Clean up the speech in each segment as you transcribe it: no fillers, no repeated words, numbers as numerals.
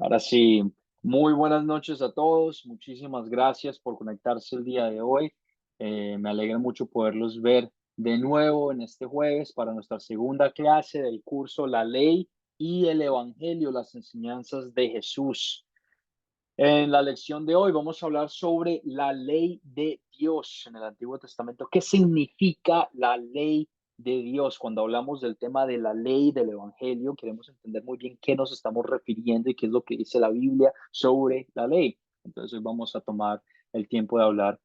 Ahora sí, muy buenas noches a todos. Muchísimas gracias por conectarse el día de hoy. Me alegra mucho poderlos ver de nuevo en este jueves para nuestra segunda clase del curso La Ley y el Evangelio, las enseñanzas de Jesús. En la lección de hoy vamos a hablar sobre la ley de Dios en el Antiguo Testamento. ¿Qué significa la ley de Dios? Cuando hablamos del tema de la ley del Evangelio, queremos entender muy bien qué nos estamos refiriendo y qué es lo que dice la Biblia sobre la ley. Entonces hoy vamos a tomar el tiempo de hablar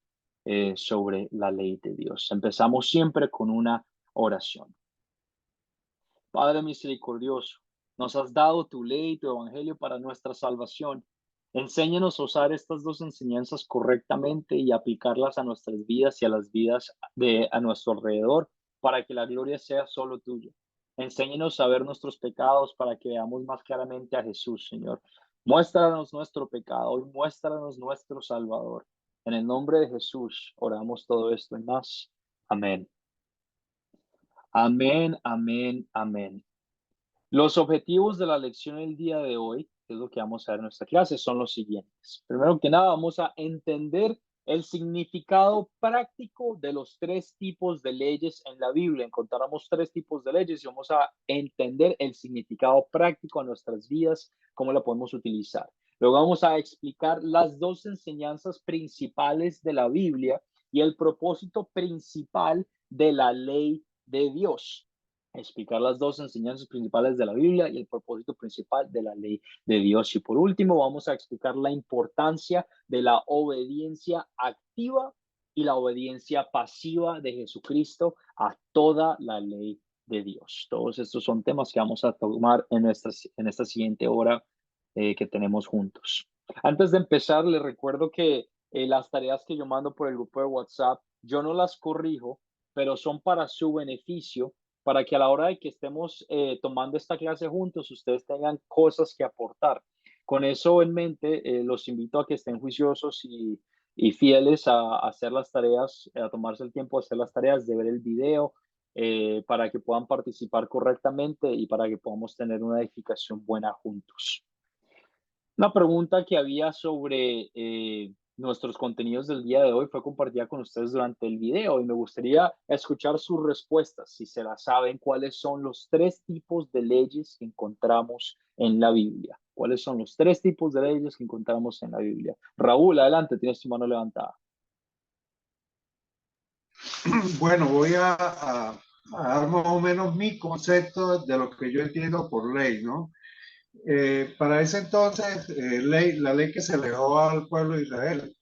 sobre la ley de Dios. Empezamos siempre con una oración. Padre misericordioso, nos has dado tu ley y tu evangelio para nuestra salvación. Enséñanos a usar estas dos enseñanzas correctamente y aplicarlas a nuestras vidas y a las vidas de a nuestro alrededor, para que la gloria sea solo tuya. Enséñanos a ver nuestros pecados para que veamos más claramente a Jesús, Señor. Muéstranos nuestro pecado y muéstranos nuestro Salvador. En el nombre de Jesús oramos todo esto y más. Amén. Amén, amén, amén. Los objetivos de la lección del día de hoy, que es lo que vamos a ver en nuestra clase, son los siguientes. Primero que nada, vamos a entender el significado práctico de los tres tipos de leyes en la Biblia. Encontramos tres tipos de leyes y vamos a entender el significado práctico a nuestras vidas, cómo la podemos utilizar. Luego vamos a explicar las dos enseñanzas principales de la Biblia y el propósito principal de la ley de Dios. Explicar las dos enseñanzas principales de la Biblia y el propósito principal de la ley de Dios. Y por último, vamos a explicar la importancia de la obediencia activa y la obediencia pasiva de Jesucristo a toda la ley de Dios. Todos estos son temas que vamos a tomar en esta siguiente hora que tenemos juntos. Antes de empezar, les recuerdo que las tareas que yo mando por el grupo de WhatsApp, yo no las corrijo, pero son para su beneficio, para que a la hora de que estemos tomando esta clase juntos, ustedes tengan cosas que aportar. Con eso en mente, los invito a que estén juiciosos y fieles a hacer las tareas, a tomarse el tiempo de hacer las tareas, de ver el video, para que puedan participar correctamente y para que podamos tener una edificación buena juntos. Una pregunta que había sobre nuestros contenidos del día de hoy fue compartida con ustedes durante el video y me gustaría escuchar sus respuestas, si se las saben, cuáles son los tres tipos de leyes que encontramos en la Biblia. ¿Cuáles son los tres tipos de leyes que encontramos en la Biblia? Raúl, adelante, tienes tu mano levantada. Bueno, voy a dar más o menos mi concepto de lo que yo entiendo por ley, ¿no? Para ese entonces, la ley que se le dio al pueblo de Israel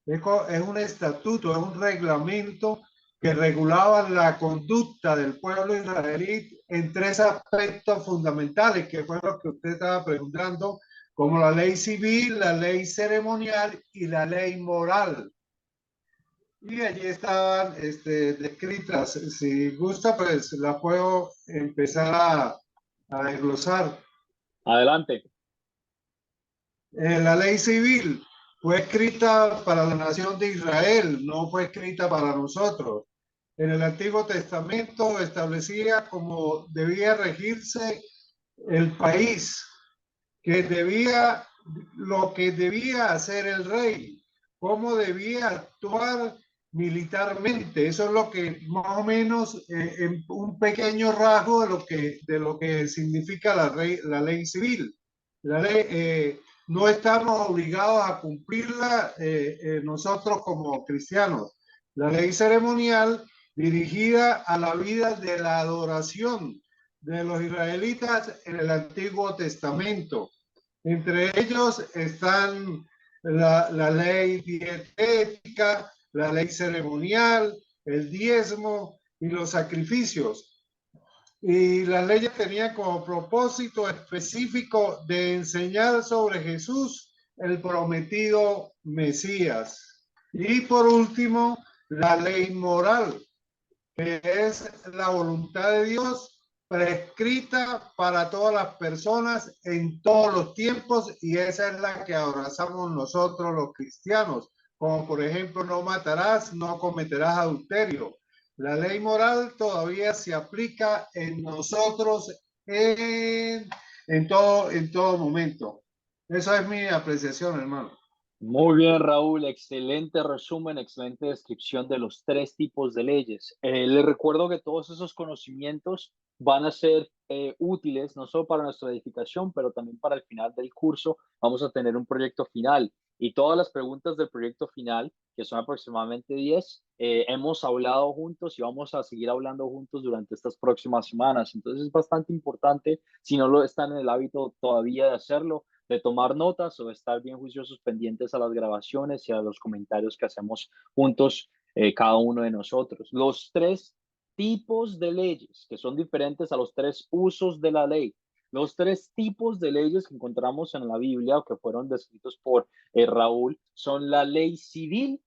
es un estatuto, es un reglamento que regulaba la conducta del pueblo israelí en tres aspectos fundamentales, que fue lo que usted estaba preguntando, como la ley civil, la ley ceremonial y la ley moral. Y allí estaban descritas. Si gusta, pues la puedo empezar a desglosar. Adelante. La ley civil fue escrita para la nación de Israel, no fue escrita para nosotros. En el Antiguo Testamento establecía cómo debía regirse el país, que debía, lo que debía hacer el rey, cómo debía actuar militarmente. Eso es lo que más o menos en un pequeño rasgo de lo que significa la ley civil. La ley, no estamos obligados a cumplirla nosotros como cristianos. La ley ceremonial dirigida a la vida de la adoración de los israelitas en el Antiguo Testamento. Entre ellos están la ley dietética, la ley ceremonial, el diezmo y los sacrificios. Y las leyes tenían como propósito específico de enseñar sobre Jesús, el prometido Mesías. Y por último, la ley moral, que es la voluntad de Dios prescrita para todas las personas en todos los tiempos, y esa es la que abrazamos nosotros los cristianos, como por ejemplo no matarás, no cometerás adulterio. La ley moral todavía se aplica en nosotros en todo momento. Esa es mi apreciación, hermano. Muy bien, Raúl. Excelente resumen, excelente descripción de los tres tipos de leyes. Les recuerdo que todos esos conocimientos van a ser útiles no solo para nuestra edificación, pero también para el final del curso. Vamos a tener un proyecto final y todas las preguntas del proyecto final, que son aproximadamente 10, hemos hablado juntos y vamos a seguir hablando juntos durante estas próximas semanas. Entonces es bastante importante, si no lo están en el hábito todavía de hacerlo, de tomar notas o de estar bien juiciosos pendientes a las grabaciones y a los comentarios que hacemos juntos, cada uno de nosotros. Los tres tipos de leyes que son diferentes a los tres usos de la ley. Los tres tipos de leyes que encontramos en la Biblia o que fueron descritos por Raúl son la ley civil,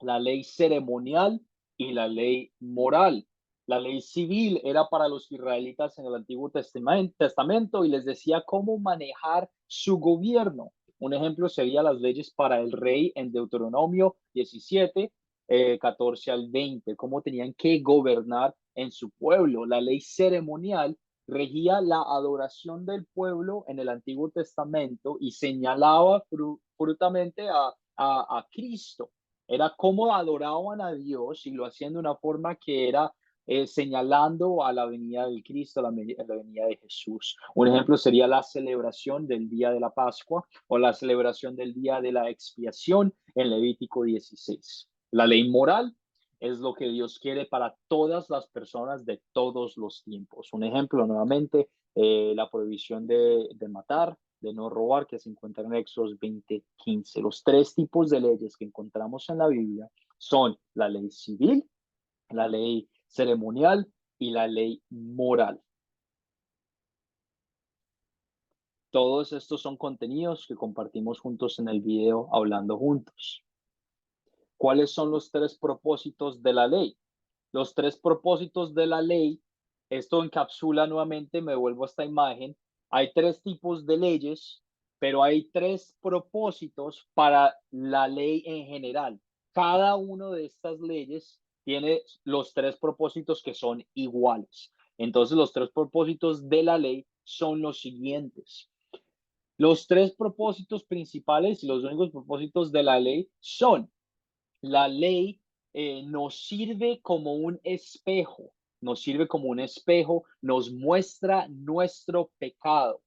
la ley ceremonial y la ley moral. La ley civil era para los israelitas en el Antiguo Testamento y les decía cómo manejar su gobierno. Un ejemplo sería las leyes para el rey en Deuteronomio 17, 14 al 20, cómo tenían que gobernar en su pueblo. La ley ceremonial regía la adoración del pueblo en el Antiguo Testamento y señalaba brutamente a Cristo. Era cómo adoraban a Dios y lo hacían de una forma que era señalando a la venida del Cristo, la venida de Jesús. Un ejemplo sería la celebración del día de la Pascua o la celebración del día de la expiación en Levítico 16. La ley moral es lo que Dios quiere para todas las personas de todos los tiempos. Un ejemplo, nuevamente, la prohibición de matar, de no robar, que se encuentra en Éxodo 20:15. Los tres tipos de leyes que encontramos en la Biblia son la ley civil, la ley ceremonial y la ley moral. Todos estos son contenidos que compartimos juntos en el video Hablando Juntos. ¿Cuáles son los tres propósitos de la ley? Los tres propósitos de la ley, esto encapsula nuevamente, me vuelvo a esta imagen, hay tres tipos de leyes, pero hay tres propósitos para la ley en general. Cada una de estas leyes tiene los tres propósitos que son iguales. Entonces, los tres propósitos de la ley son los siguientes. Los tres propósitos principales y los únicos propósitos de la ley son: la ley nos sirve como un espejo, nos sirve como un espejo, nos muestra nuestro pecado.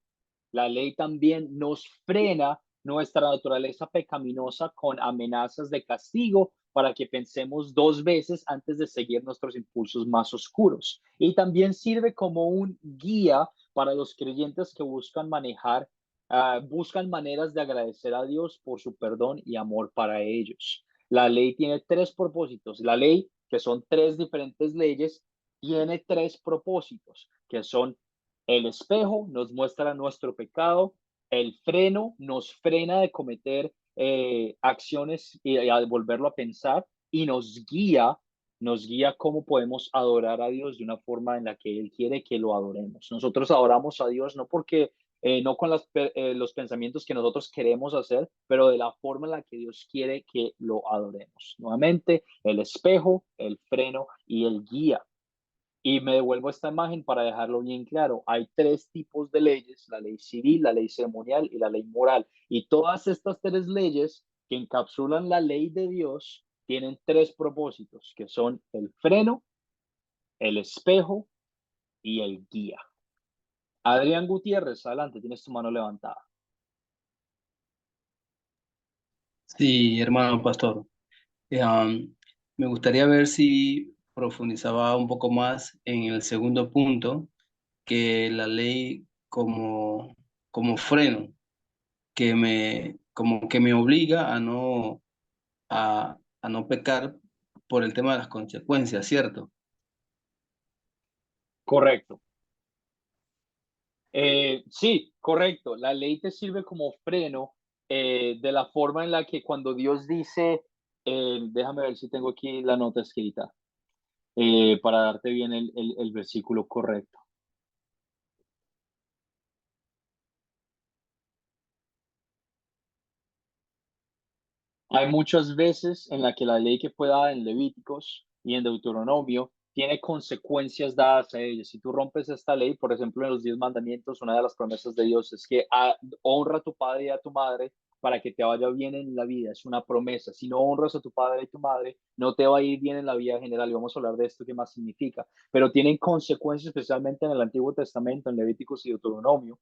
La ley también nos frena nuestra naturaleza pecaminosa con amenazas de castigo para que pensemos dos veces antes de seguir nuestros impulsos más oscuros. Y también sirve como un guía para los creyentes que buscan manejar, buscan maneras de agradecer a Dios por su perdón y amor para ellos. La ley tiene tres propósitos. La ley, que son tres diferentes leyes, tiene tres propósitos, que son: el espejo nos muestra nuestro pecado, el freno nos frena de cometer acciones y a volverlo a pensar, y nos guía cómo podemos adorar a Dios de una forma en la que Él quiere que lo adoremos. Nosotros adoramos a Dios no porque, no con los pensamientos que nosotros queremos hacer, pero de la forma en la que Dios quiere que lo adoremos. Nuevamente, el espejo, el freno y el guía. Y me devuelvo esta imagen para dejarlo bien claro. Hay tres tipos de leyes: la ley civil, la ley ceremonial y la ley moral. Y todas estas tres leyes que encapsulan la ley de Dios tienen tres propósitos, que son el freno, el espejo y el guía. Adrián Gutiérrez, adelante, tienes tu mano levantada. Sí, hermano pastor. Me gustaría ver si profundizaba un poco más en el segundo punto, que la ley como freno, como que me obliga a no pecar por el tema de las consecuencias, ¿cierto? Correcto. Sí, correcto. La ley te sirve como freno, de la forma en la que cuando Dios dice, déjame ver si tengo aquí la nota escrita, para darte bien el versículo correcto. Hay muchas veces en la que la ley que fue dada en Levíticos y en Deuteronomio tiene consecuencias dadas a ella. Si tú rompes esta ley, por ejemplo, en los 10 mandamientos, una de las promesas de Dios es que honra a tu padre y a tu madre para que te vaya bien en la vida. Es una promesa. Si no honras a tu padre y tu madre, no te va a ir bien en la vida general. Y vamos a hablar de esto, qué más significa. Pero tienen consecuencias, especialmente en el Antiguo Testamento, en Levíticos y Deuteronomio,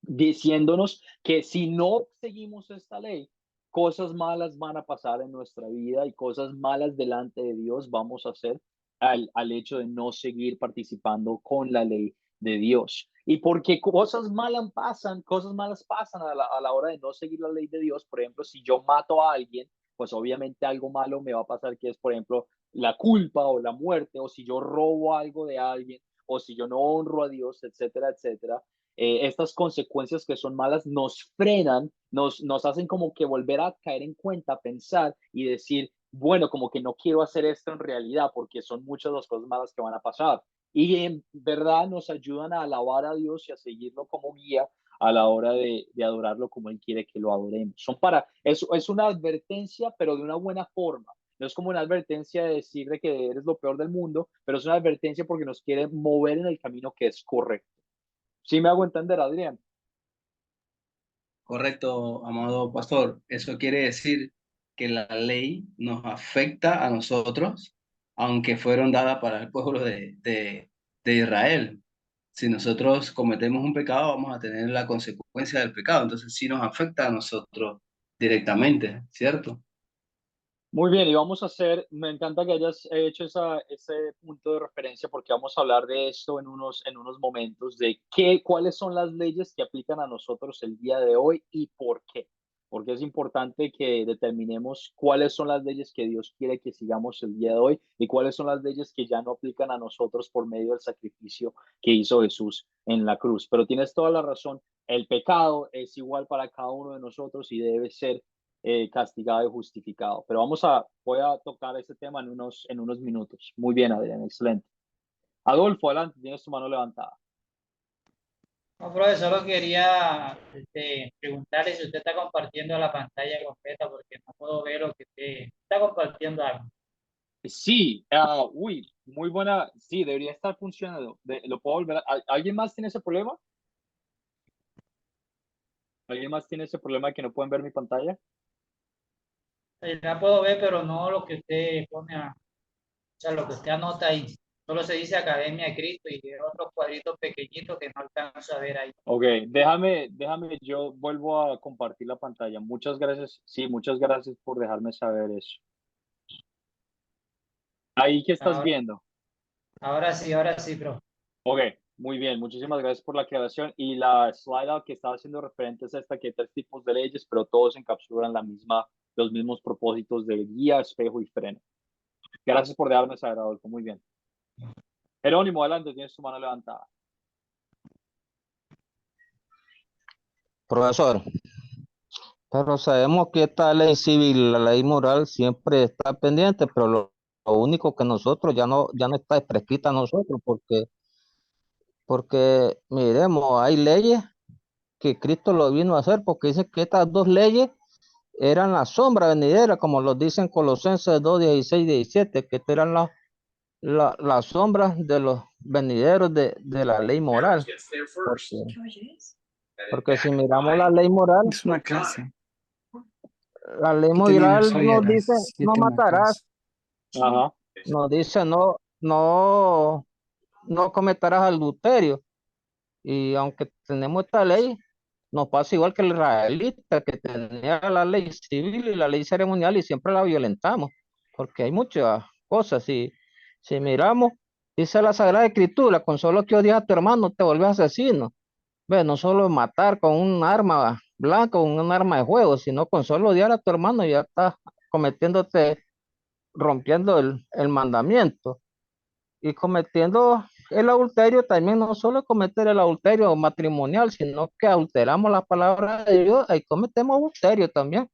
diciéndonos que si no seguimos esta ley, cosas malas van a pasar en nuestra vida y cosas malas delante de Dios vamos a hacer al hecho de no seguir participando con la ley de Dios. Y porque cosas malas pasan a la hora de no seguir la ley de Dios. Por ejemplo, si yo mato a alguien, pues obviamente algo malo me va a pasar, que es, por ejemplo, la culpa o la muerte, o si yo robo algo de alguien, o si yo no honro a Dios, etcétera, etcétera. Estas consecuencias que son malas nos frenan, nos hacen como que volver a caer en cuenta, pensar y decir, bueno, como que no quiero hacer esto en realidad porque son muchas las cosas malas que van a pasar. Y en verdad nos ayudan a alabar a Dios y a seguirlo como guía a la hora de adorarlo como Él quiere que lo adoremos. Es una advertencia, pero de una buena forma. No es como una advertencia de decir de que eres lo peor del mundo, pero es una advertencia porque nos quiere mover en el camino que es correcto. ¿Sí me hago entender, Adrián? Correcto, amado pastor. Eso quiere decir que la ley nos afecta a nosotros, aunque fueron dadas para el pueblo de Israel. Si nosotros cometemos un pecado, vamos a tener la consecuencia del pecado. Entonces sí nos afecta a nosotros directamente, ¿cierto? Muy bien, y vamos a hacer, me encanta que hayas hecho ese punto de referencia porque vamos a hablar de esto en unos momentos, de cuáles son las leyes que aplican a nosotros el día de hoy y por qué. Porque es importante que determinemos cuáles son las leyes que Dios quiere que sigamos el día de hoy y cuáles son las leyes que ya no aplican a nosotros por medio del sacrificio que hizo Jesús en la cruz. Pero tienes toda la razón, el pecado es igual para cada uno de nosotros y debe ser castigado y justificado. Pero voy a tocar ese tema en unos minutos. Muy bien, Adrián, excelente. Adolfo, adelante, tienes tu mano levantada. No, profesor, solo quería preguntarle si usted está compartiendo la pantalla completa porque no puedo ver lo que usted está compartiendo algo. Sí, muy buena. Sí, debería estar funcionando. ¿Lo puedo volver ¿Alguien más tiene ese problema? ¿Alguien más tiene ese problema de que no pueden ver mi pantalla? La puedo ver, pero no lo que usted pone, o sea, lo que usted anota ahí. Solo se dice Academia de Cristo y otros cuadritos pequeñitos que no alcanzo a ver ahí. Ok, yo vuelvo a compartir la pantalla. Muchas gracias. Sí, muchas gracias por dejarme saber eso. Ahí que estás Ahora, viendo. ahora sí, profe. Ok, muy bien, muchísimas gracias por la aclaración. Y la slide al que estaba haciendo referente es esta, que hay tres tipos de leyes, pero todos encapsulan los mismos propósitos de guía, espejo y freno. Gracias por dejarme saber, Adolfo, muy bien. Jerónimo, adelante, tienes tu mano levantada. Profesor, pero sabemos que esta ley civil, la ley moral, siempre está pendiente, pero lo único que nosotros ya no está prescrita a nosotros, porque miremos, hay leyes que Cristo lo vino a hacer, porque dice que estas dos leyes eran la sombra venidera, como lo dicen Colosenses 2, 16 y 17, que estas eran las sombras de los venideros de la ley moral. Porque si miramos la ley moral, Es una clase la ley que teníamos moral hoy a nos dice las no 7 en la matarás, clase. Ajá. nos dice no cometerás adulterio. Y aunque tenemos esta ley, nos pasa igual que el israelita, que tenía la ley civil y la ley ceremonial y siempre la violentamos, porque hay muchas cosas. Si miramos, dice la Sagrada Escritura, con solo que odias a tu hermano te vuelves asesino. Ve, no solo matar con un arma blanca, con un arma de juego, sino con solo odiar a tu hermano ya estás rompiendo el mandamiento. Y cometiendo el adulterio, también no solo cometer el adulterio matrimonial, sino que adulteramos la palabra de Dios, ahí cometemos adulterio también.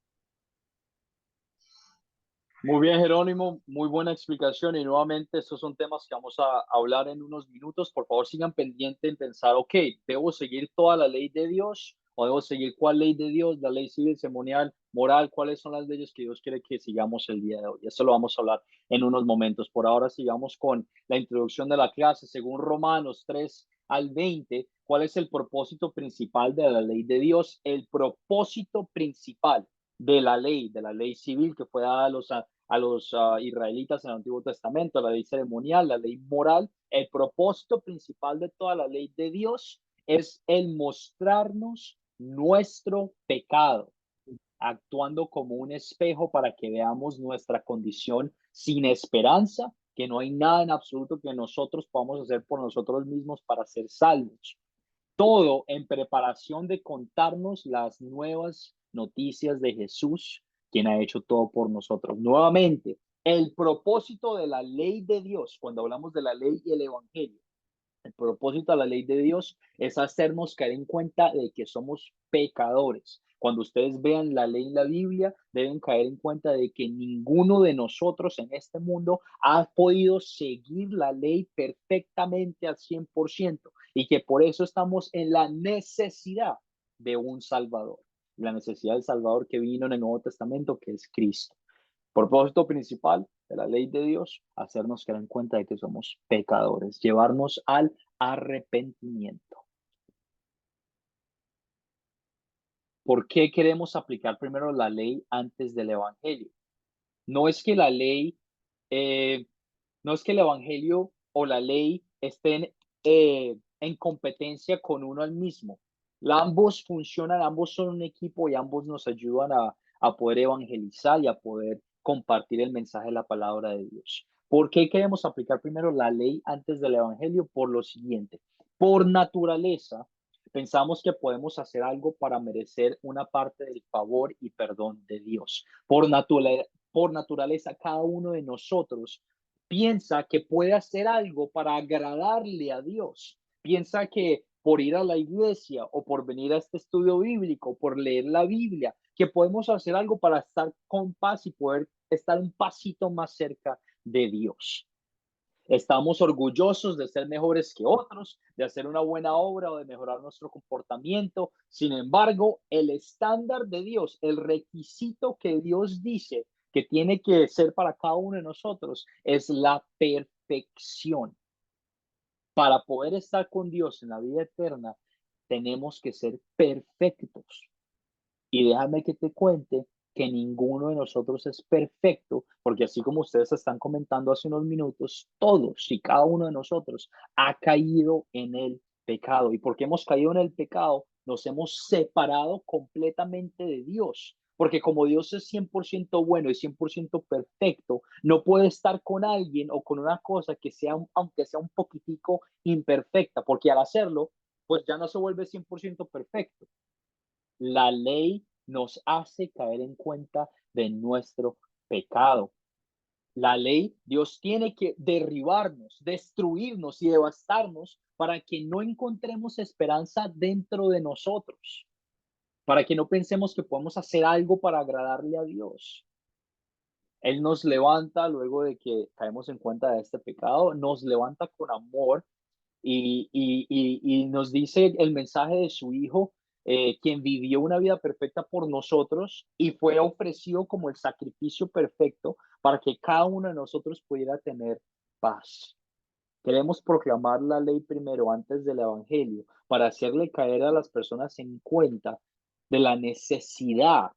Muy bien, Jerónimo, muy buena explicación y nuevamente estos son temas que vamos a hablar en unos minutos. Por favor, sigan pendientes en pensar, ok, ¿debo seguir toda la ley de Dios o debo seguir cuál ley de Dios, la ley civil ceremonial moral, cuáles son las leyes que Dios quiere que sigamos el día de hoy. Esto lo vamos a hablar en unos momentos. Por ahora sigamos con la introducción de la clase. Según Romanos 3 al 20, ¿cuál es el propósito principal de la ley de Dios? El propósito principal de la ley civil que fue dada a los israelitas en el Antiguo Testamento, la ley ceremonial, la ley moral. El propósito principal de toda la ley de Dios es el mostrarnos nuestro pecado, actuando como un espejo para que veamos nuestra condición sin esperanza, que no hay nada en absoluto que nosotros podamos hacer por nosotros mismos para ser salvos. Todo en preparación de contarnos las nuevas noticias de Jesús, quien ha hecho todo por nosotros. Nuevamente, el propósito de la ley de Dios, cuando hablamos de la ley y el evangelio, el propósito de la ley de Dios es hacernos caer en cuenta de que somos pecadores. Cuando ustedes vean la ley en la Biblia, deben caer en cuenta de que ninguno de nosotros en este mundo ha podido seguir la ley perfectamente al 100% y que por eso estamos en la necesidad de un Salvador. La necesidad del Salvador que vino en el Nuevo Testamento, que es Cristo. Propósito principal de la ley de Dios, hacernos caer en cuenta de que somos pecadores, llevarnos al arrepentimiento. ¿Por qué queremos aplicar primero la ley antes del evangelio? No es que la ley, eh, no es que el evangelio o la ley estén en competencia con uno al mismo. Ambos funcionan, ambos son un equipo y ambos nos ayudan a poder evangelizar y a poder compartir el mensaje de la palabra de Dios. ¿Por qué queremos aplicar primero la ley antes del evangelio? Por lo siguiente, por naturaleza, pensamos que podemos hacer algo para merecer una parte del favor y perdón de Dios. Por naturaleza, cada uno de nosotros piensa que puede hacer algo para agradarle a Dios. Piensa que por ir a la iglesia o por venir a este estudio bíblico, por leer la Biblia, que podemos hacer algo para estar con paz y poder estar un pasito más cerca de Dios. Estamos orgullosos de ser mejores que otros, de hacer una buena obra o de mejorar nuestro comportamiento. Sin embargo, el estándar de Dios, el requisito que Dios dice que tiene que ser para cada uno de nosotros es la perfección. Para poder estar con Dios en la vida eterna, tenemos que ser perfectos. Y déjame que te cuente que ninguno de nosotros es perfecto, porque así como ustedes están comentando hace unos minutos, todos y cada uno de nosotros ha caído en el pecado. Y porque hemos caído en el pecado, nos hemos separado completamente de Dios. Porque como Dios es 100% bueno y 100% perfecto, no puede estar con alguien o con una cosa que sea, aunque sea un poquitico imperfecta, porque al hacerlo, pues ya no se vuelve 100% perfecto. La ley nos hace caer en cuenta de nuestro pecado. La ley, Dios tiene que derribarnos, destruirnos y devastarnos para que no encontremos esperanza dentro de nosotros, para que no pensemos que podemos hacer algo para agradarle a Dios. Él nos levanta luego de que caemos en cuenta de este pecado, nos levanta con amor y nos dice el mensaje de su Hijo, quien vivió una vida perfecta por nosotros y fue ofrecido como el sacrificio perfecto para que cada uno de nosotros pudiera tener paz. Queremos proclamar la ley primero antes del evangelio para hacerle caer a las personas en cuenta de la necesidad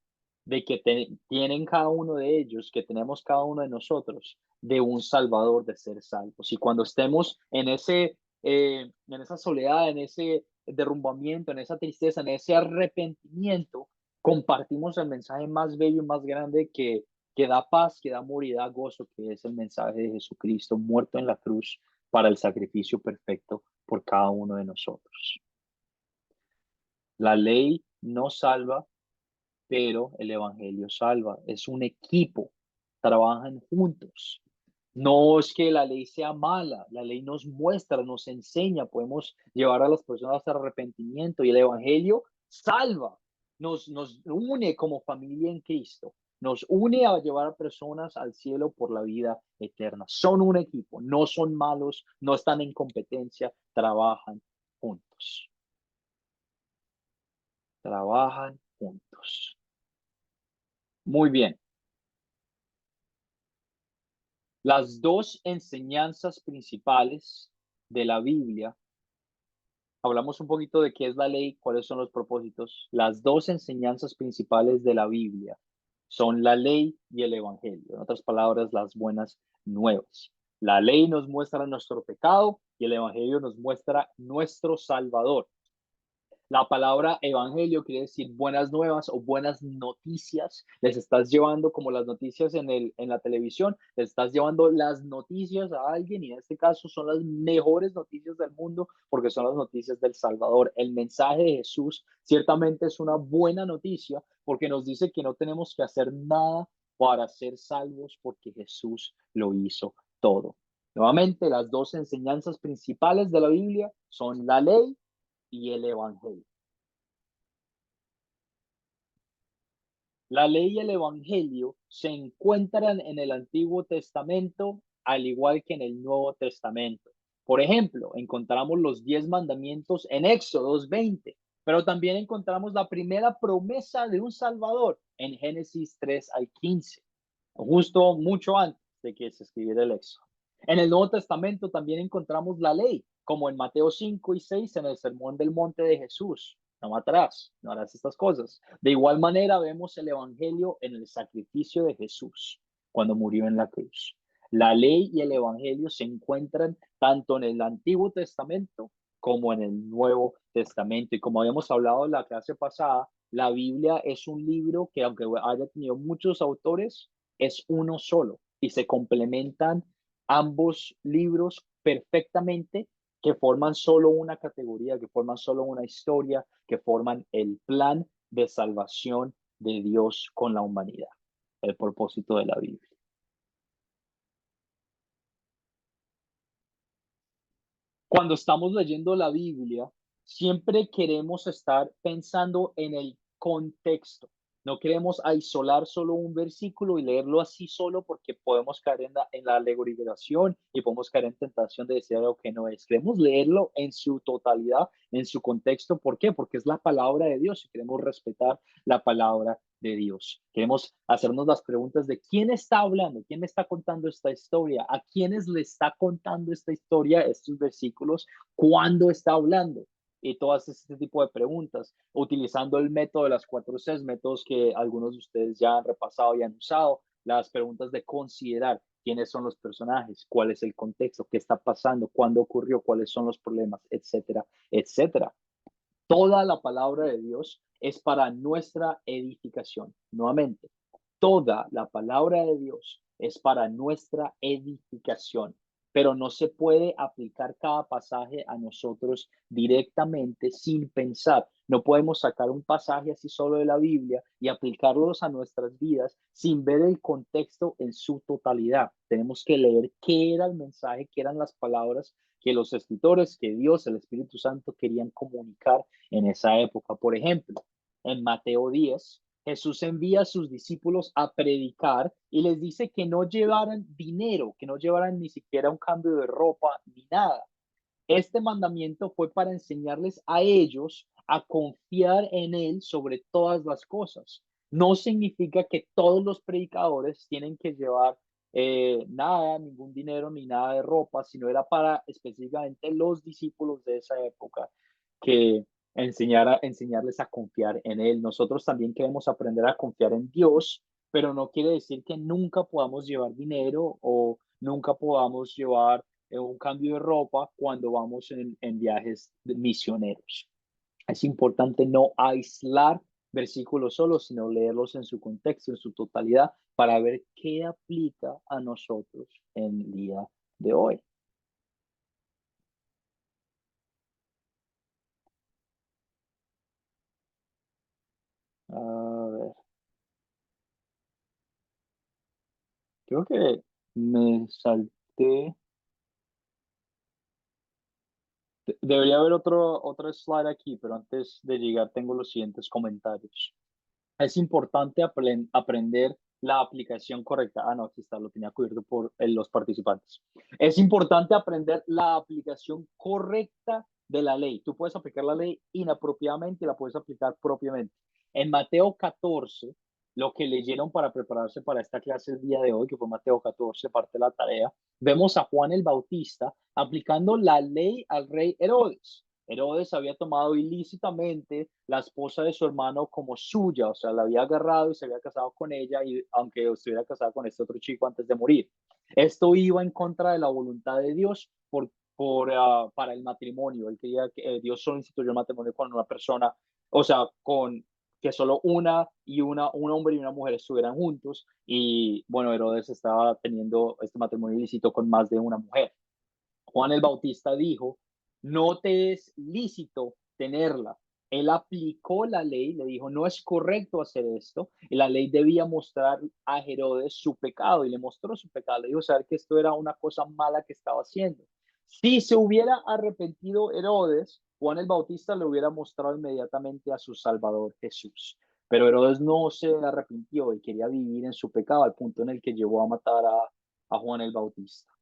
de que tienen cada uno de ellos, que tenemos cada uno de nosotros, de un Salvador, de ser salvos. Y cuando estemos en esa soledad, en ese derrumbamiento, en esa tristeza, en ese arrepentimiento, compartimos el mensaje más bello y más grande que da paz, que da amor y da gozo, que es el mensaje de Jesucristo muerto en la cruz para el sacrificio perfecto por cada uno de nosotros. La ley no salva, pero el evangelio salva. Es un equipo, trabajan juntos. No es que la ley sea mala, la ley nos muestra, nos enseña, podemos llevar a las personas al arrepentimiento y el evangelio salva, nos une como familia en Cristo, nos une a llevar a personas al cielo por la vida eterna. Son un equipo, no son malos, no están en competencia, trabajan juntos. Trabajan juntos. Muy bien. Las dos enseñanzas principales de la Biblia, hablamos un poquito de qué es la ley, cuáles son los propósitos. Las dos enseñanzas principales de la Biblia son la ley y el evangelio. En otras palabras, las buenas nuevas. La ley nos muestra nuestro pecado y el evangelio nos muestra nuestro Salvador. La palabra evangelio quiere decir buenas nuevas o buenas noticias. Les estás llevando como las noticias en la televisión, les estás llevando las noticias a alguien y en este caso son las mejores noticias del mundo porque son las noticias del Salvador. El mensaje de Jesús ciertamente es una buena noticia porque nos dice que no tenemos que hacer nada para ser salvos porque Jesús lo hizo todo. Nuevamente, las dos enseñanzas principales de la Biblia son la ley y el evangelio. La ley y el evangelio se encuentran en el Antiguo Testamento al igual que en el Nuevo Testamento. Por ejemplo, encontramos los 10 mandamientos en Éxodo 20, pero también encontramos la primera promesa de un Salvador en Génesis 3 al 15, justo mucho antes de que se escribiera el Éxodo. En el Nuevo Testamento también encontramos la ley, como en Mateo 5 y 6 en el Sermón del Monte de Jesús. No matarás, no harás estas cosas. De igual manera vemos el evangelio en el sacrificio de Jesús cuando murió en la cruz. La ley y el evangelio se encuentran tanto en el Antiguo Testamento como en el Nuevo Testamento. Y como habíamos hablado en la clase pasada, la Biblia es un libro que aunque haya tenido muchos autores, es uno solo y se complementan ambos libros perfectamente, que forman solo una categoría, que forman solo una historia, que forman el plan de salvación de Dios con la humanidad, el propósito de la Biblia. Cuando estamos leyendo la Biblia, siempre queremos estar pensando en el contexto. No queremos aislar solo un versículo y leerlo así solo porque podemos caer en la alegorización y podemos caer en tentación de decir algo que no es. Queremos leerlo en su totalidad, en su contexto. ¿Por qué? Porque es la palabra de Dios y queremos respetar la palabra de Dios. Queremos hacernos las preguntas de quién está hablando, quién me está contando esta historia, a quiénes le está contando esta historia, estos versículos, cuándo está hablando. Y todas este tipo de preguntas, utilizando el método de las 4 Cs, métodos que algunos de ustedes ya han repasado y han usado, las preguntas de considerar quiénes son los personajes, cuál es el contexto, qué está pasando, cuándo ocurrió, cuáles son los problemas, etcétera, etcétera. Toda la palabra de Dios es para nuestra edificación. Nuevamente, toda la palabra de Dios es para nuestra edificación, pero no se puede aplicar cada pasaje a nosotros directamente sin pensar. No podemos sacar un pasaje así solo de la Biblia y aplicarlos a nuestras vidas sin ver el contexto en su totalidad. Tenemos que leer qué era el mensaje, qué eran las palabras que los escritores, que Dios, el Espíritu Santo querían comunicar en esa época. Por ejemplo, en Mateo 10, Jesús envía a sus discípulos a predicar y les dice que no llevaran dinero, que no llevaran ni siquiera un cambio de ropa ni nada. Este mandamiento fue para enseñarles a ellos a confiar en Él sobre todas las cosas. No significa que todos los predicadores tienen que llevar nada, ningún dinero ni nada de ropa, sino era para específicamente los discípulos de esa época que enseñarles a confiar en Él. Nosotros también queremos aprender a confiar en Dios, pero no quiere decir que nunca podamos llevar dinero o nunca podamos llevar un cambio de ropa cuando vamos en viajes misioneros. Es importante no aislar versículos solos, sino leerlos en su contexto, en su totalidad, para ver qué aplica a nosotros en el día de hoy. A ver. Creo que me salté. Debería haber otro slide aquí, pero antes de llegar tengo los siguientes comentarios. Es importante aprender la aplicación correcta. Ah, no, aquí está, lo tenía cubierto por los participantes. Es importante aprender la aplicación correcta de la ley. Tú puedes aplicar la ley inapropiadamente y la puedes aplicar propiamente. En Mateo 14, lo que leyeron para prepararse para esta clase el día de hoy, que fue Mateo 14, parte de la tarea, vemos a Juan el Bautista aplicando la ley al rey Herodes. Herodes había tomado ilícitamente la esposa de su hermano como suya, o sea, la había agarrado y se había casado con ella, y aunque estuviera casado con este otro chico antes de morir. Esto iba en contra de la voluntad de Dios para el matrimonio. Él quería que Dios solo instituyó el matrimonio con una persona, o sea, con que solo un hombre y una mujer estuvieran juntos. Y bueno, Herodes estaba teniendo este matrimonio ilícito con más de una mujer. Juan el Bautista dijo, no te es lícito tenerla. Él aplicó la ley, le dijo, no es correcto hacer esto. Y la ley debía mostrar a Herodes su pecado, y le mostró su pecado. Le dijo saber que esto era una cosa mala que estaba haciendo. Si se hubiera arrepentido Herodes, Juan el Bautista le hubiera mostrado inmediatamente a su Salvador Jesús. Pero Herodes no se arrepintió y quería vivir en su pecado, al punto en el que llevó a matar a Juan el Bautista.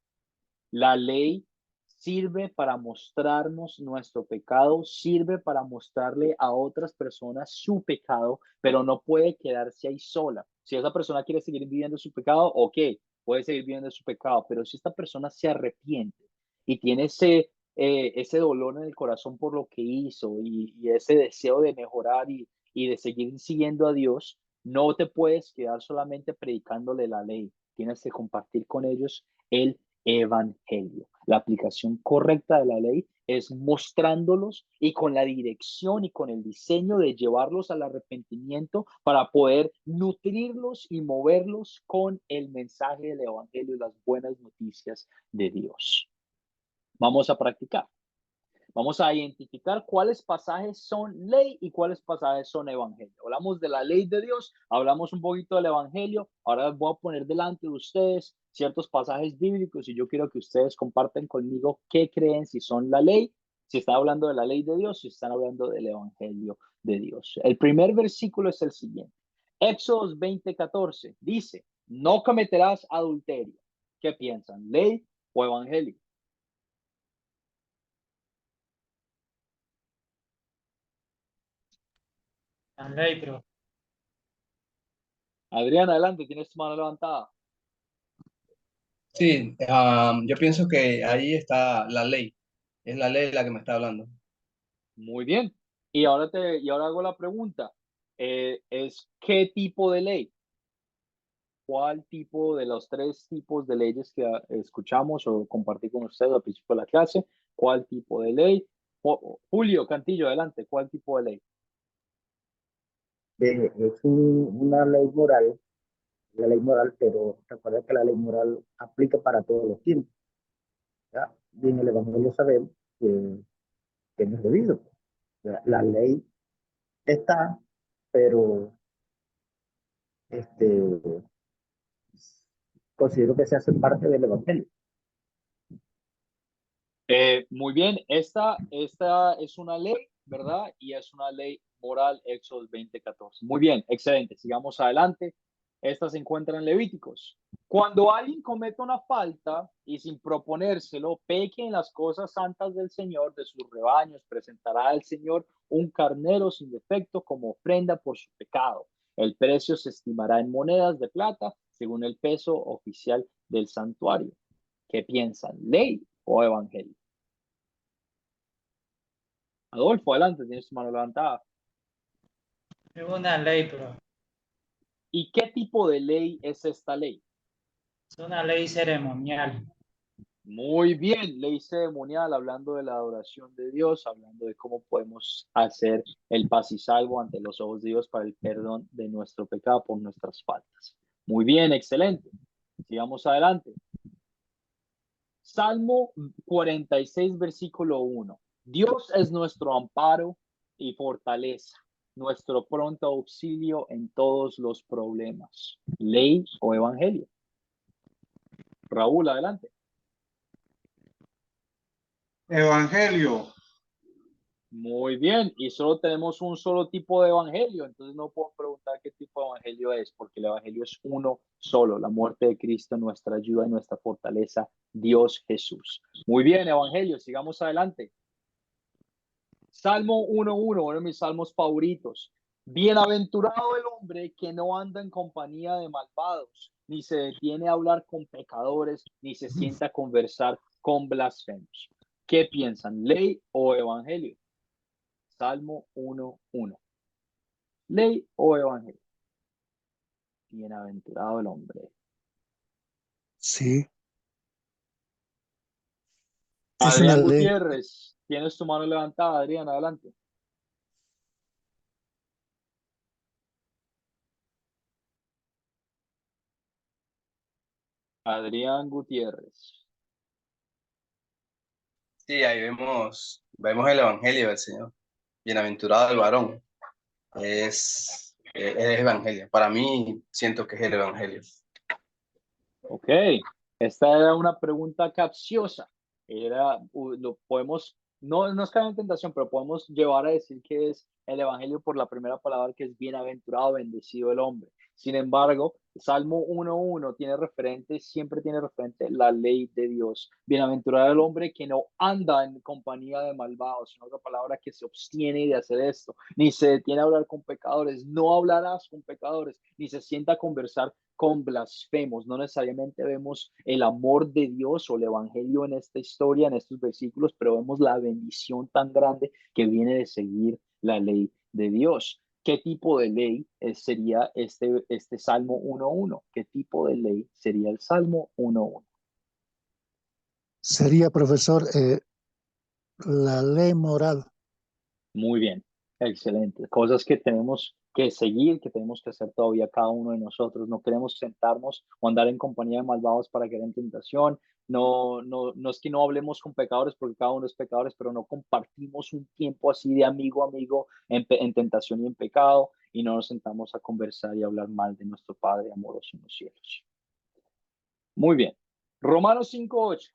La ley sirve para mostrarnos nuestro pecado, sirve para mostrarle a otras personas su pecado, pero no puede quedarse ahí sola. Si esa persona quiere seguir viviendo su pecado, ok, puede seguir viviendo su pecado, pero si esta persona se arrepiente y tiene ese dolor en el corazón por lo que hizo, y ese deseo de mejorar y de seguir siguiendo a Dios, no te puedes quedar solamente predicándole la ley. Tienes que compartir con ellos el evangelio. La aplicación correcta de la ley es mostrándolos y con la dirección y con el diseño de llevarlos al arrepentimiento para poder nutrirlos y moverlos con el mensaje del evangelio y las buenas noticias de Dios. Vamos a practicar. Vamos a identificar cuáles pasajes son ley y cuáles pasajes son evangelio. Hablamos de la ley de Dios, hablamos un poquito del evangelio. Ahora voy a poner delante de ustedes ciertos pasajes bíblicos y yo quiero que ustedes compartan conmigo qué creen, si son la ley, si están hablando de la ley de Dios, si están hablando del evangelio de Dios. El primer versículo es el siguiente. Éxodo 20:14 dice, no cometerás adulterio. ¿Qué piensan? ¿Ley o evangelio? La ley, pero Adrián, adelante, tienes tu mano levantada. Sí, yo pienso que ahí está la ley. Es la ley la que me está hablando. Muy bien. Y ahora hago la pregunta. Es ¿qué tipo de ley? ¿Cuál tipo de los tres tipos de leyes que escuchamos o compartí con ustedes al principio de la clase? ¿Cuál tipo de ley? Julio Cantillo, adelante. ¿Cuál tipo de ley? Es una la ley moral, pero recuerda que la ley moral aplica para todos los tiempos. ¿Ya? Y en el Evangelio sabemos que no es debido. La ley está, pero este, considero que se hace parte del Evangelio. Muy bien. Esta es una ley, ¿verdad? Y es una ley moral, Éxodo 20:14. Muy bien, excelente. Sigamos adelante. Esta se encuentra en Levíticos. Cuando alguien cometa una falta y sin proponérselo, peque en las cosas santas del Señor, de sus rebaños, presentará al Señor un carnero sin defecto como ofrenda por su pecado. El precio se estimará en monedas de plata según el peso oficial del santuario. ¿Qué piensan? ¿Ley o evangelio? Adolfo, adelante, tienes tu mano levantada. es una ley, pero ¿Y qué tipo de ley es esta ley? es una ley ceremonial. Muy bien, ley ceremonial, hablando de la adoración de Dios, hablando de cómo podemos hacer el paz y salvo ante los ojos de Dios para el perdón de nuestro pecado por nuestras faltas. Muy bien, excelente. Sigamos adelante. Salmo 46, versículo 1. Dios es nuestro amparo y fortaleza, nuestro pronto auxilio en todos los problemas. Ley o evangelio. Raúl, adelante. Evangelio. Muy bien, y solo tenemos un solo tipo de evangelio, entonces no puedo preguntar qué tipo de evangelio es, porque el evangelio es uno solo, la muerte de Cristo, nuestra ayuda y nuestra fortaleza, Dios Jesús. Muy bien, evangelio, sigamos adelante. Salmo 1:1, uno de mis salmos favoritos. Bienaventurado el hombre que no anda en compañía de malvados, ni se detiene a hablar con pecadores, ni se sienta a conversar con blasfemos. ¿Qué piensan? ¿Ley o evangelio? Salmo 1:1. ¿Ley o evangelio? Bienaventurado el hombre. Sí, es una Adrián ley. Gutiérrez, tienes tu mano levantada, Adrián, adelante. Adrián Gutiérrez. Sí, ahí vemos el evangelio del Señor. Bienaventurado el varón. Es el evangelio. Para mí, siento que es el evangelio. Ok, esta era una pregunta capciosa. Lo podemos, no nos cae en tentación, pero podemos llevar a decir que es el evangelio por la primera palabra, que es bienaventurado, bendecido el hombre. Sin embargo, Salmo 1:1 siempre tiene referente la ley de Dios. Bienaventurado el hombre que no anda en compañía de malvados, sino otra palabra, que se abstiene de hacer esto, ni se detiene a hablar con pecadores, no hablarás con pecadores, ni se sienta a conversar con blasfemos. No necesariamente vemos el amor de Dios o el evangelio en esta historia, en estos versículos, pero vemos la bendición tan grande que viene de seguir la ley de Dios. ¿Qué tipo de ley sería este Salmo 1:1? ¿Qué tipo de ley sería el Salmo 1:1? Sería, profesor, la ley moral. Muy bien, excelente. Cosas que tenemos que seguir, que tenemos que hacer todavía cada uno de nosotros. No queremos sentarnos o andar en compañía de malvados para caer en tentación. No es que no hablemos con pecadores, porque cada uno es pecadores, pero no compartimos un tiempo así de amigo a amigo en tentación y en pecado, y no nos sentamos a conversar y hablar mal de nuestro Padre amoroso en los cielos. Muy bien. Romanos 5:8.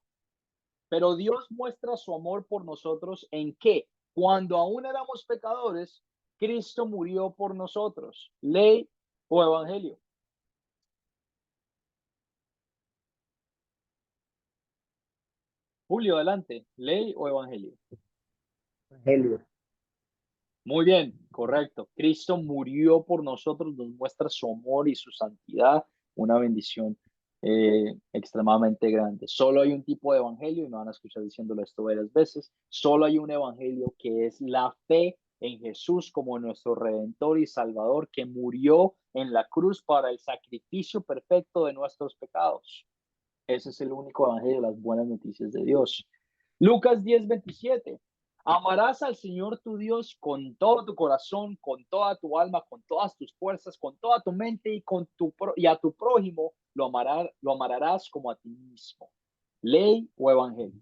Pero Dios muestra su amor por nosotros en que, cuando aún éramos pecadores, Cristo murió por nosotros. ¿Ley o evangelio? Julio, adelante. ¿Ley o evangelio? Evangelio. Muy bien, correcto. Cristo murió por nosotros, nos muestra su amor y su santidad, una bendición extremadamente grande. Solo hay un tipo de evangelio, y me van a escuchar diciéndolo esto varias veces, solo hay un evangelio, que es la fe en Jesús como nuestro Redentor y Salvador, que murió en la cruz para el sacrificio perfecto de nuestros pecados. Ese es el único evangelio, las buenas noticias de Dios. Lucas 10:27. Amarás al Señor tu Dios con todo tu corazón, con toda tu alma, con todas tus fuerzas, con toda tu mente, y a tu prójimo lo amarás como a ti mismo. ¿Ley o evangelio?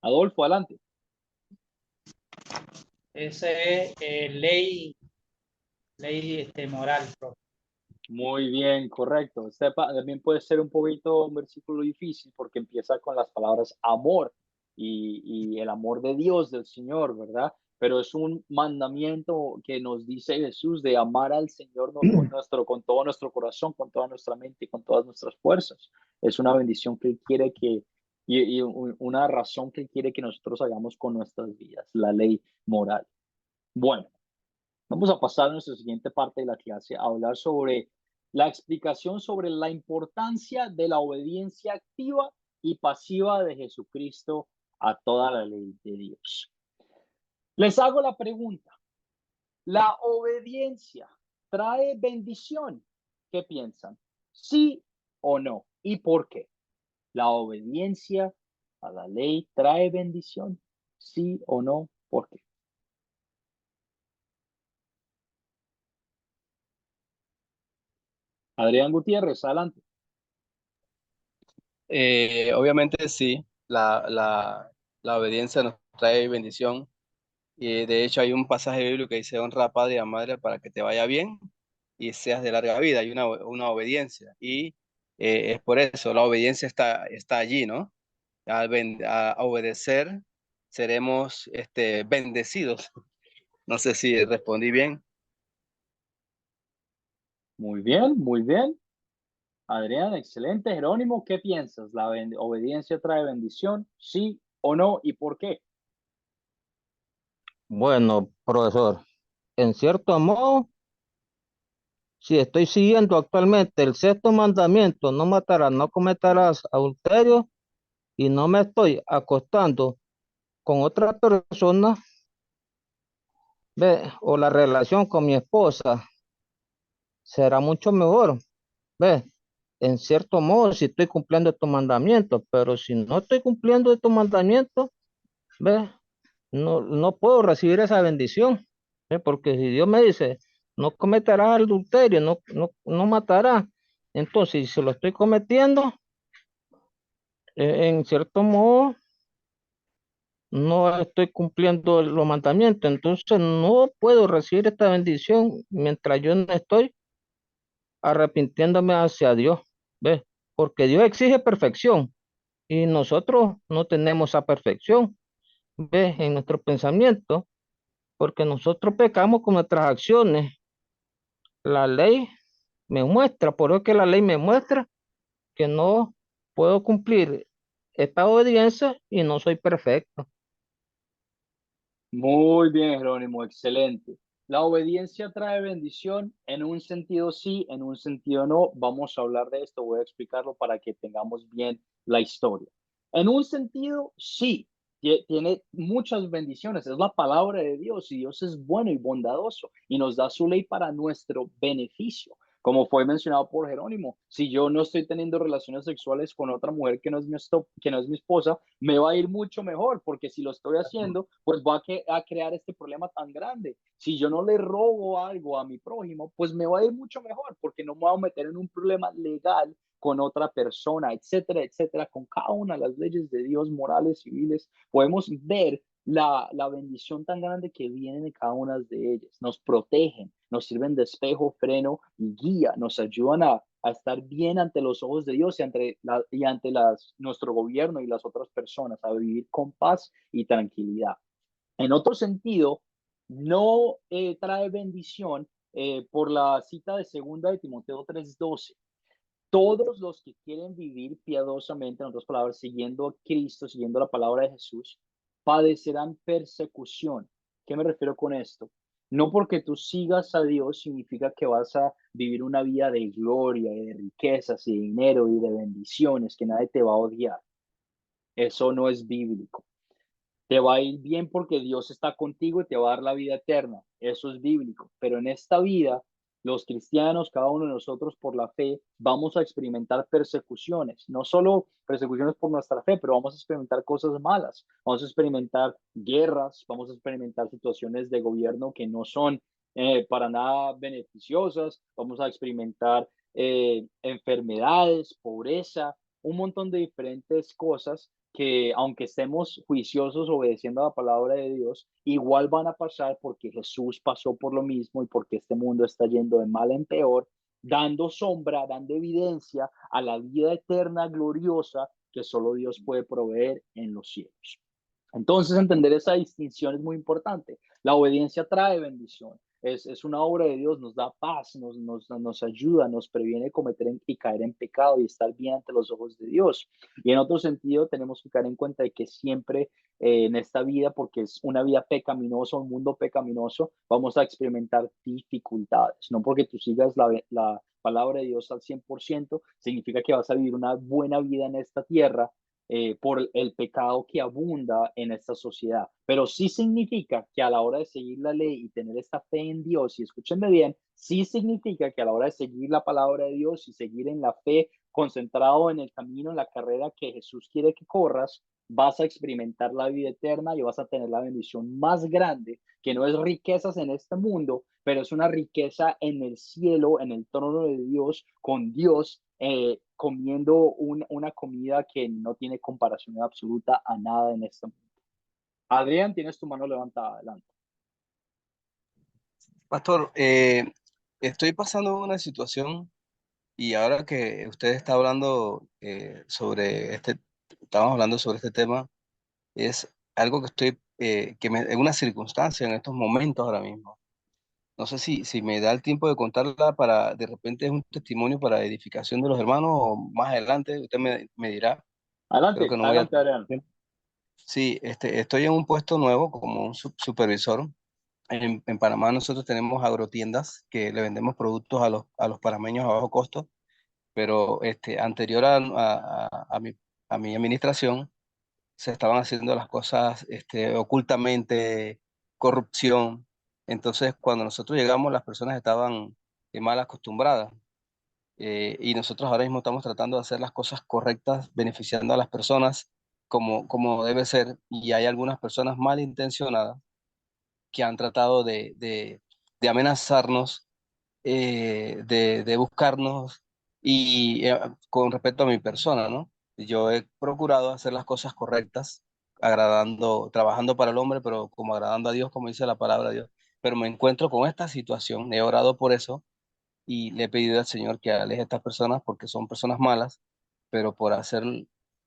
Adolfo, adelante. Ese es ley moral, profe. Muy bien, correcto. También puede ser un versículo difícil, porque empieza con las palabras amor y el amor de Dios, del Señor, ¿verdad? Pero es un mandamiento que nos dice Jesús, de amar al Señor con todo nuestro corazón, con toda nuestra mente y con todas nuestras fuerzas. Es una bendición que Él quiere una razón que Él quiere que nosotros hagamos con nuestras vidas, la ley moral. Bueno, vamos a pasar a nuestra siguiente parte de la clase, a hablar sobre la explicación sobre la importancia de la obediencia activa y pasiva de Jesucristo a toda la ley de Dios. Les hago la pregunta: ¿la obediencia trae bendición? ¿Qué piensan? ¿Sí o no? ¿Y por qué? ¿La obediencia a la ley trae bendición? ¿Sí o no? ¿Por qué? Adrián Gutiérrez, adelante. Obviamente sí, la obediencia nos trae bendición. Y de hecho hay un pasaje bíblico que dice: honra a padre y a madre para que te vaya bien y seas de larga vida. Hay una obediencia. Y es por eso, la obediencia está allí, ¿no? A obedecer seremos bendecidos. No sé si respondí bien. Muy bien, muy bien. Adrián, excelente. Jerónimo, ¿qué piensas? ¿La obediencia trae bendición? ¿Sí o no? ¿Y por qué? Bueno, profesor, en cierto modo, si estoy siguiendo actualmente el sexto mandamiento, no matarás, no cometerás adulterio, y no me estoy acostando con otra persona, ve, o la relación con mi esposa será mucho mejor, ve. En cierto modo, si estoy cumpliendo estos mandamientos, pero si no estoy cumpliendo estos mandamientos, ve, no puedo recibir esa bendición, ¿ve? Porque si Dios me dice, no cometerás adulterio, no matarás, entonces si lo estoy cometiendo, en cierto modo, no estoy cumpliendo los mandamientos, entonces no puedo recibir esta bendición mientras yo no estoy arrepintiéndome hacia Dios, ¿ves? Porque Dios exige perfección y nosotros no tenemos esa perfección, ¿ves? En nuestro pensamiento, porque nosotros pecamos con nuestras acciones. La ley me muestra, por eso que la ley me muestra que no puedo cumplir esta obediencia y no soy perfecto. Muy bien, Jerónimo, excelente. La obediencia trae bendición, en un sentido sí, en un sentido no. Vamos a hablar de esto, voy a explicarlo para que tengamos bien la historia. En un sentido sí, tiene muchas bendiciones, es la palabra de Dios y Dios es bueno y bondadoso y nos da su ley para nuestro beneficio. Como fue mencionado por Jerónimo, si yo no estoy teniendo relaciones sexuales con otra mujer que no es que no es mi esposa, me va a ir mucho mejor, porque si lo estoy haciendo, pues va a crear este problema tan grande. Si yo no le robo algo a mi prójimo, pues me va a ir mucho mejor, porque no me voy a meter en un problema legal con otra persona, etcétera, etcétera. Con cada una de las leyes de Dios, morales, civiles, podemos ver la bendición tan grande que viene de cada una de ellas. Nos protegen, nos sirven de espejo, freno y guía, nos ayudan a estar bien ante los ojos de Dios y ante nuestro gobierno y las otras personas, a vivir con paz y tranquilidad. En otro sentido, no trae bendición por la cita de segunda de Timoteo 3:12. Todos los que quieren vivir piadosamente, en otras palabras, siguiendo a Cristo, siguiendo la palabra de Jesús, padecerán persecución. ¿Qué me refiero con esto? No porque tú sigas a Dios significa que vas a vivir una vida de gloria y de riquezas y de dinero y de bendiciones, que nadie te va a odiar. Eso no es bíblico. Te va a ir bien porque Dios está contigo y te va a dar la vida eterna. Eso es bíblico. Pero en esta vida, los cristianos, cada uno de nosotros por la fe, vamos a experimentar persecuciones. No solo persecuciones por nuestra fe, pero vamos a experimentar cosas malas. Vamos a experimentar guerras, vamos a experimentar situaciones de gobierno que no son para nada beneficiosas. Vamos a experimentar enfermedades, pobreza, un montón de diferentes cosas que aunque estemos juiciosos obedeciendo a la palabra de Dios, igual van a pasar porque Jesús pasó por lo mismo y porque este mundo está yendo de mal en peor, dando sombra, dando evidencia a la vida eterna gloriosa que solo Dios puede proveer en los cielos. Entonces, entender esa distinción es muy importante. La obediencia trae bendición. Es una obra de Dios, nos da paz, nos ayuda, nos previene cometer y caer en pecado y estar bien ante los ojos de Dios. Y en otro sentido, tenemos que caer en cuenta de que siempre en esta vida, porque es una vida pecaminosa, un mundo pecaminoso, vamos a experimentar dificultades. No porque tú sigas la palabra de Dios al 100%, significa que vas a vivir una buena vida en esta tierra por el pecado que abunda en esta sociedad. Pero sí significa que a la hora de seguir la ley y tener esta fe en Dios, y escúchenme bien, sí significa que a la hora de seguir la palabra de Dios y seguir en la fe, concentrado en el camino, en la carrera que Jesús quiere que corras, vas a experimentar la vida eterna y vas a tener la bendición más grande, que no es riquezas en este mundo, pero es una riqueza en el cielo, en el trono de Dios, con Dios, comiendo una comida que no tiene comparación absoluta a nada en este mundo. Adrián, tienes tu mano levantada, adelante. Pastor, estoy pasando una situación y ahora que usted está hablando estamos hablando sobre este tema, es algo que estoy, en una circunstancia en estos momentos ahora mismo. No sé si me da el tiempo de contarla para, de repente es un testimonio para edificación de los hermanos o más adelante usted me dirá. Creo Adelante, que no voy a adelante, tener Adrián. tiempo. Sí, estoy en un puesto nuevo como un supervisor. En Panamá nosotros tenemos agrotiendas que le vendemos productos a los panameños a bajo costo, pero anterior a mi administración se estaban haciendo las cosas ocultamente, corrupción. Entonces, cuando nosotros llegamos, las personas estaban mal acostumbradas. Y nosotros ahora mismo estamos tratando de hacer las cosas correctas, beneficiando a las personas como debe ser. Y hay algunas personas malintencionadas que han tratado de amenazarnos, de buscarnos y con respecto a mi persona, ¿no? Yo he procurado hacer las cosas correctas, agradando, trabajando para el hombre, pero como agradando a Dios, como dice la palabra de Dios. Pero me encuentro con esta situación, he orado por eso y le he pedido al Señor que aleje a estas personas porque son personas malas, pero por hacer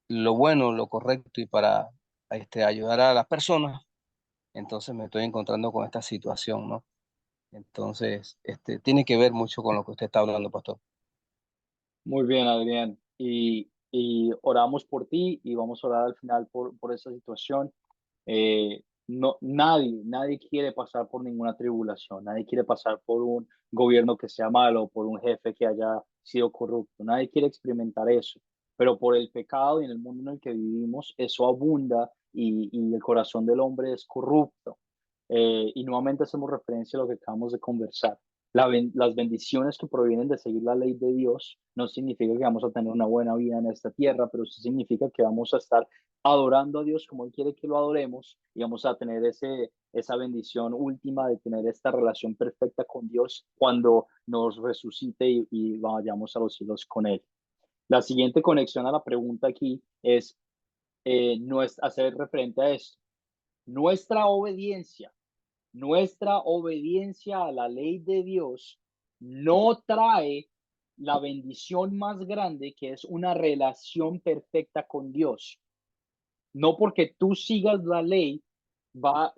lo bueno, lo correcto y para ayudar a las personas, entonces me estoy encontrando con esta situación, ¿no? Entonces, tiene que ver mucho con lo que usted está hablando, pastor. Muy bien, Adrián. Y oramos por ti y vamos a orar al final por esa situación. No, nadie quiere pasar por ninguna tribulación, nadie quiere pasar por un gobierno que sea malo, por un jefe que haya sido corrupto, nadie quiere experimentar eso, pero por el pecado y en el mundo en el que vivimos, eso abunda y el corazón del hombre es corrupto. Y nuevamente hacemos referencia a lo que acabamos de conversar. Las bendiciones que provienen de seguir la ley de Dios no significa que vamos a tener una buena vida en esta tierra, pero sí significa que vamos a estar adorando a Dios como Él quiere que lo adoremos y vamos a tener esa bendición última de tener esta relación perfecta con Dios cuando nos resucite y vayamos a los cielos con Él. La siguiente conexión a la pregunta aquí es, no es hacer referente a esto. Nuestra obediencia Nuestra obediencia a la ley de Dios no trae la bendición más grande, que es una relación perfecta con Dios. No porque tú sigas la ley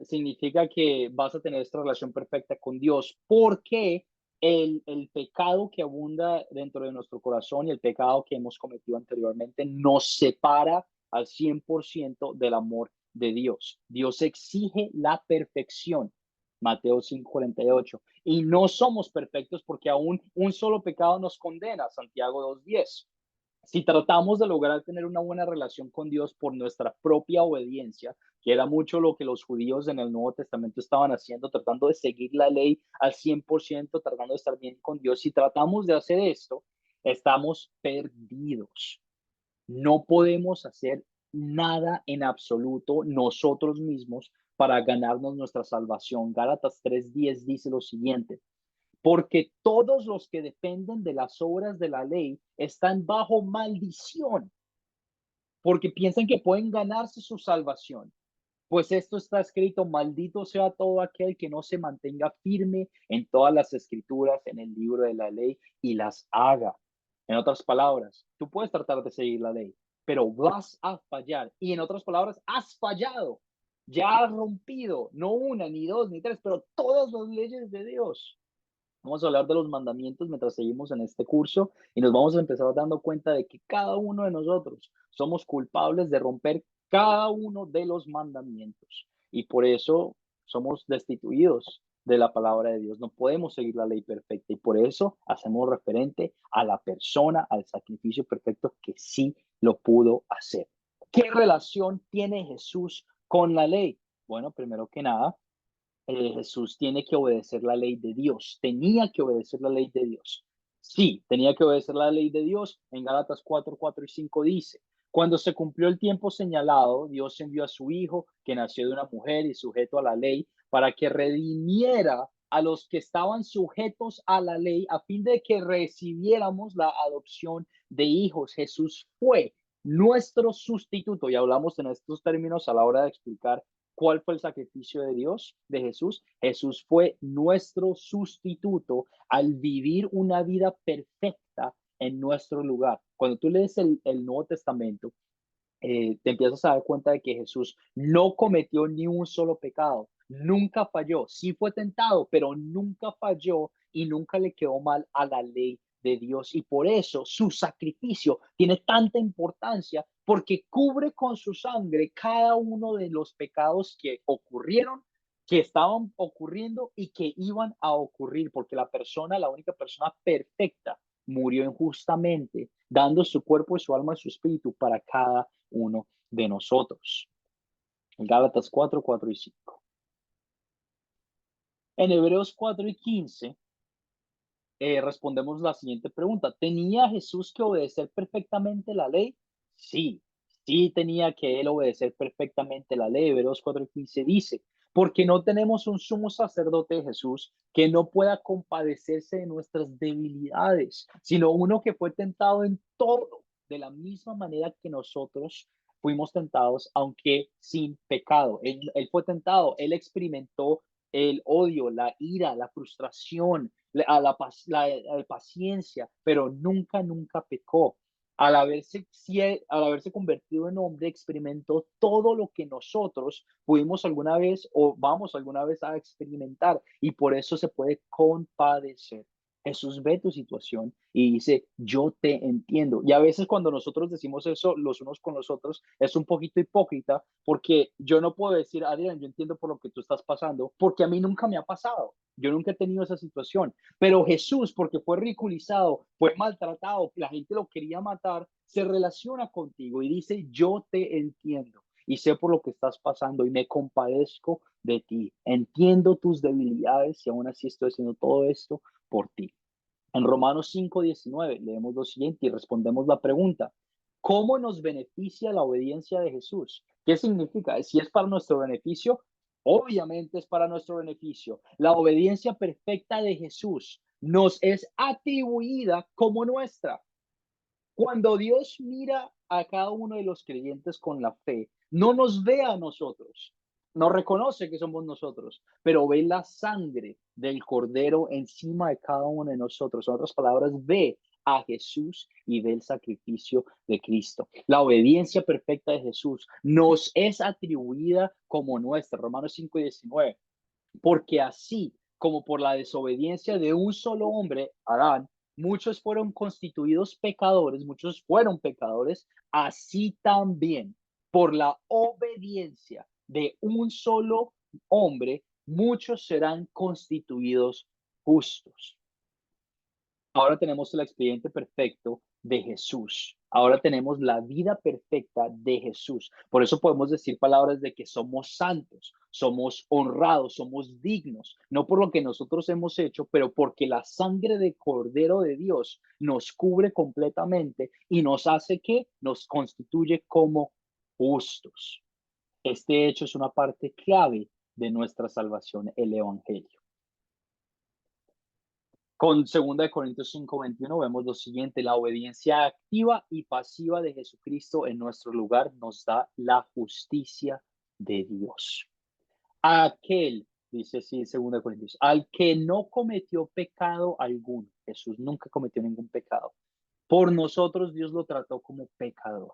significa que vas a tener esta relación perfecta con Dios, porque el pecado que abunda dentro de nuestro corazón y el pecado que hemos cometido anteriormente nos separa al 100% del amor de Dios. Dios exige la perfección. Mateo 5:48. Y no somos perfectos porque aún un solo pecado nos condena. Santiago 2:10. Si tratamos de lograr tener una buena relación con Dios por nuestra propia obediencia, que era mucho lo que los judíos en el Nuevo Testamento estaban haciendo, tratando de seguir la ley al 100%, tratando de estar bien con Dios, si tratamos de hacer esto, estamos perdidos. No podemos hacer nada en absoluto nosotros mismos para ganarnos nuestra salvación. Gálatas 3:10 dice lo siguiente: porque todos los que dependen de las obras de la ley están bajo maldición, porque piensan que pueden ganarse su salvación. Pues esto está escrito: maldito sea todo aquel que no se mantenga firme en todas las escrituras, en el libro de la ley y las haga. En otras palabras, tú puedes tratar de seguir la ley, pero vas a fallar. Y en otras palabras, has fallado. Ya has rompido, no una, ni dos, ni tres, pero todas las leyes de Dios. Vamos a hablar de los mandamientos mientras seguimos en este curso y nos vamos a empezar dando cuenta de que cada uno de nosotros somos culpables de romper cada uno de los mandamientos y por eso somos destituidos de la palabra de Dios. No podemos seguir la ley perfecta y por eso hacemos referente a la persona, al sacrificio perfecto que sí lo pudo hacer. ¿Qué relación tiene Jesús con la ley? Bueno, primero que nada, Jesús tiene que obedecer la ley de Dios, tenía que obedecer la ley de Dios. Sí, tenía que obedecer la ley de Dios. En Gálatas 4:4 y 5 dice: cuando se cumplió el tiempo señalado, Dios envió a su Hijo, que nació de una mujer y sujeto a la ley, para que redimiera a los que estaban sujetos a la ley, a fin de que recibiéramos la adopción de hijos. Jesús fue nuestro sustituto, y hablamos en estos términos a la hora de explicar ¿cuál fue el sacrificio de Dios, de Jesús? Jesús fue nuestro sustituto al vivir una vida perfecta en nuestro lugar. Cuando tú lees el Nuevo Testamento, te empiezas a dar cuenta de que Jesús no cometió ni un solo pecado. nunca falló. Sí fue tentado, pero nunca falló y nunca le quedó mal a la ley de Dios. Y por eso su sacrificio tiene tanta importancia, porque cubre con su sangre cada uno de los pecados que ocurrieron, que estaban ocurriendo y que iban a ocurrir, porque la única persona perfecta, murió injustamente, dando su cuerpo y su alma y su espíritu para cada uno de nosotros. En Gálatas 4, 4 y 5. En Hebreos 4 y 15, respondemos la siguiente pregunta. ¿Tenía Jesús que obedecer perfectamente la ley? Sí, sí tenía que él obedecer perfectamente la ley. Hebreos 4 y 15 dice, porque no tenemos un sumo sacerdote, Jesús, que no pueda compadecerse de nuestras debilidades, sino uno que fue tentado en todo, de la misma manera que nosotros fuimos tentados, aunque sin pecado. Él fue tentado, él experimentó el odio, la ira, la frustración, la paciencia, pero nunca pecó. Al haberse convertido en hombre, experimentó todo lo que nosotros pudimos alguna vez o vamos alguna vez a experimentar, y por eso se puede compadecer. Jesús ve tu situación y dice, yo te entiendo. Y a veces cuando nosotros decimos eso los unos con los otros, es un poquito hipócrita, porque yo no puedo decir, Adrián, yo entiendo por lo que tú estás pasando, porque a mí nunca me ha pasado. Yo nunca he tenido esa situación. Pero Jesús, porque fue ridiculizado, fue maltratado, la gente lo quería matar, se relaciona contigo y dice, yo te entiendo y sé por lo que estás pasando y me compadezco de ti. Entiendo tus debilidades y aún así estoy haciendo todo esto por ti. En Romanos 5:19 leemos lo siguiente y respondemos la pregunta, ¿cómo nos beneficia la obediencia de Jesús? ¿Qué significa? Si es para nuestro beneficio, obviamente es para nuestro beneficio. La obediencia perfecta de Jesús nos es atribuida como nuestra. Cuando Dios mira a cada uno de los creyentes con la fe, no nos ve a nosotros, no reconoce que somos nosotros, pero ve la sangre del Cordero encima de cada uno de nosotros. En otras palabras, ve a Jesús y ve el sacrificio de Cristo. La obediencia perfecta de Jesús nos es atribuida como nuestra. Romanos 5:19. Porque así como por la desobediencia de un solo hombre, Adán, muchos fueron constituidos pecadores, muchos fueron pecadores, así también por la obediencia de un solo hombre, muchos serán constituidos justos. Ahora tenemos el expediente perfecto de Jesús. Ahora tenemos la vida perfecta de Jesús. Por eso podemos decir palabras de que somos santos, somos honrados, somos dignos, no por lo que nosotros hemos hecho, pero porque la sangre de Cordero de Dios nos cubre completamente y nos hace que nos constituye como justos. Este hecho es una parte clave de nuestra salvación, el Evangelio. Con 2 Corintios 5:21 vemos lo siguiente, la obediencia activa y pasiva de Jesucristo en nuestro lugar nos da la justicia de Dios. Aquel, dice así en 2 Corintios, al que no cometió pecado alguno, Jesús nunca cometió ningún pecado, por nosotros Dios lo trató como pecador,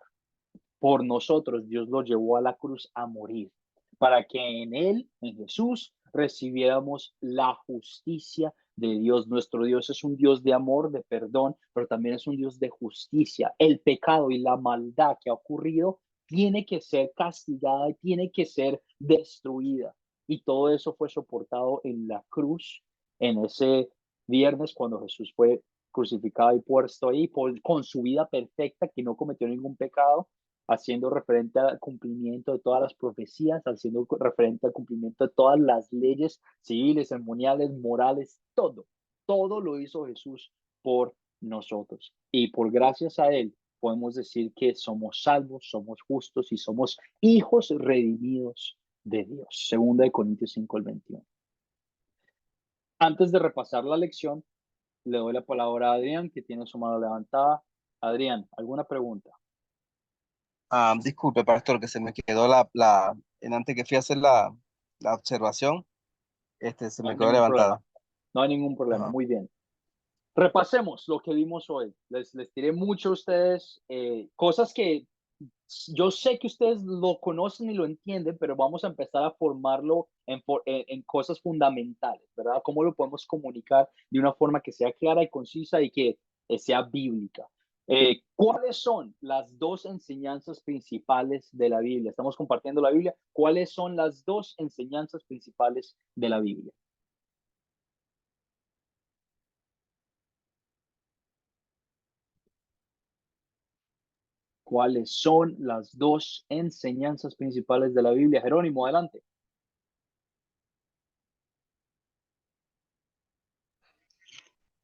por nosotros Dios lo llevó a la cruz a morir, para que en él, en Jesús, recibiéramos la justicia de Dios. Nuestro Dios es un Dios de amor, de perdón, pero también es un Dios de justicia. El pecado y la maldad que ha ocurrido tiene que ser castigada y tiene que ser destruida. Y todo eso fue soportado en la cruz, en ese viernes cuando Jesús fue crucificado y puesto ahí con su vida perfecta, que no cometió ningún pecado, haciendo referente al cumplimiento de todas las profecías, haciendo referente al cumplimiento de todas las leyes civiles, ceremoniales, morales, todo lo hizo Jesús por nosotros. Y por gracias a él podemos decir que somos salvos, somos justos y somos hijos redimidos de Dios. 2 Corintios 5:21. Antes de repasar la lección, le doy la palabra a Adrián, que tiene su mano levantada. Adrián, ¿alguna pregunta? Disculpe, pastor, que se me quedó en antes que fui a hacer la observación, se No me hay quedó ningún problema. levantada. No hay ningún problema. Ajá. Muy bien. Repasemos lo que vimos hoy. Les tiré mucho a ustedes, cosas que yo sé que ustedes lo conocen y lo entienden, pero vamos a empezar a formarlo en cosas fundamentales, ¿verdad? ¿Cómo lo podemos comunicar de una forma que sea clara y concisa y que sea bíblica? ¿Cuáles son las dos enseñanzas principales de la Biblia? Estamos compartiendo la Biblia. ¿Cuáles son las dos enseñanzas principales de la Biblia? ¿Cuáles son las dos enseñanzas principales de la Biblia? Jerónimo, adelante.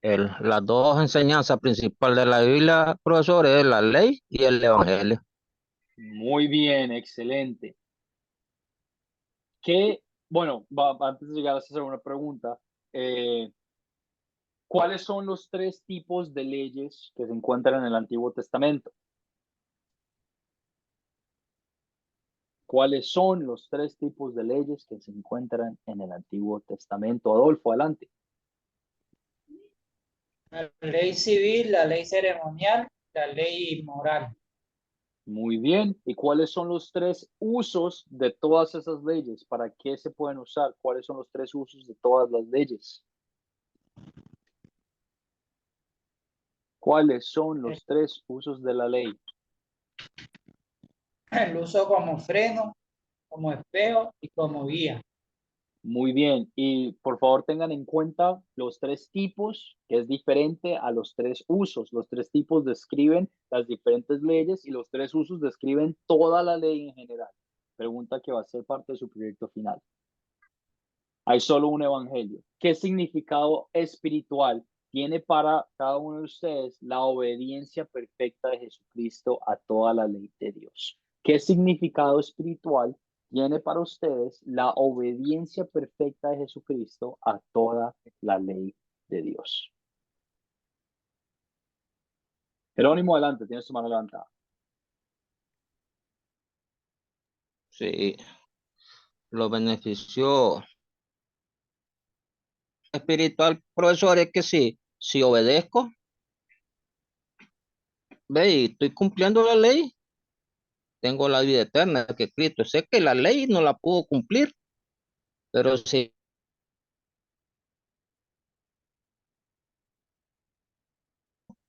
Las dos enseñanzas principales de la Biblia, profesor, es la ley y el evangelio. Muy bien, excelente. Bueno, antes de llegar a esa segunda pregunta, ¿cuáles son los tres tipos de leyes que se encuentran en el Antiguo Testamento? ¿Cuáles son los tres tipos de leyes que se encuentran en el Antiguo Testamento? Adolfo, adelante. La ley civil, la ley ceremonial, la ley moral. Muy bien. ¿Y cuáles son los tres usos de todas esas leyes? ¿Para qué se pueden usar? ¿Cuáles son los tres usos de todas las leyes? ¿Cuáles son los tres usos de la ley? El uso como freno, como espejo y como guía. Muy bien. Y por favor tengan en cuenta los tres tipos, que es diferente a los tres usos. Los tres tipos describen las diferentes leyes y los tres usos describen toda la ley en general. Pregunta que va a ser parte de su proyecto final. Hay solo un evangelio. ¿Qué significado espiritual tiene para cada uno de ustedes la obediencia perfecta de Jesucristo a toda la ley de Dios? ¿Qué significado espiritual tiene para ustedes la obediencia perfecta de Jesucristo a toda la ley de Dios? Jerónimo, adelante, tienes tu mano levantada. Sí, los beneficios espiritual, profesor, es que si obedezco, ve, y estoy cumpliendo la ley, tengo la vida eterna que Cristo. Sé que la ley no la puedo cumplir, pero si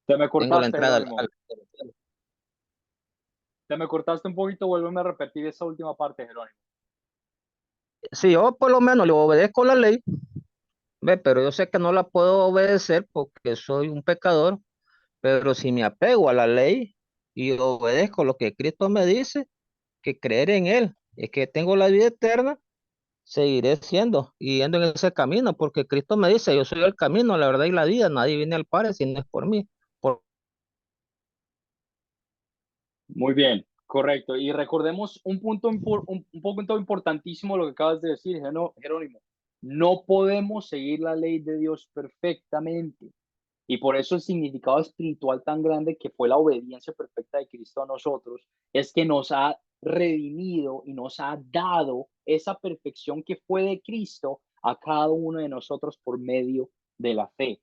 Te me tengo la cortaste, entrada Jerónimo. Te me cortaste un poquito, vuélveme a repetir esa última parte, Jerónimo. si yo por lo menos le obedezco la ley, ve, pero yo sé que no la puedo obedecer porque soy un pecador, pero si me apego a la ley y obedezco lo que Cristo me dice, que creer en Él es que tengo la vida eterna, seguiré siendo y yendo en ese camino, porque Cristo me dice, yo soy el camino, la verdad y la vida, nadie viene al Padre si no es por mí. Muy bien, correcto. Y recordemos un punto importantísimo lo que acabas de decir, Jerónimo. No podemos seguir la ley de Dios perfectamente. Y por eso el significado espiritual tan grande que fue la obediencia perfecta de Cristo a nosotros, es que nos ha redimido y nos ha dado esa perfección que fue de Cristo a cada uno de nosotros por medio de la fe.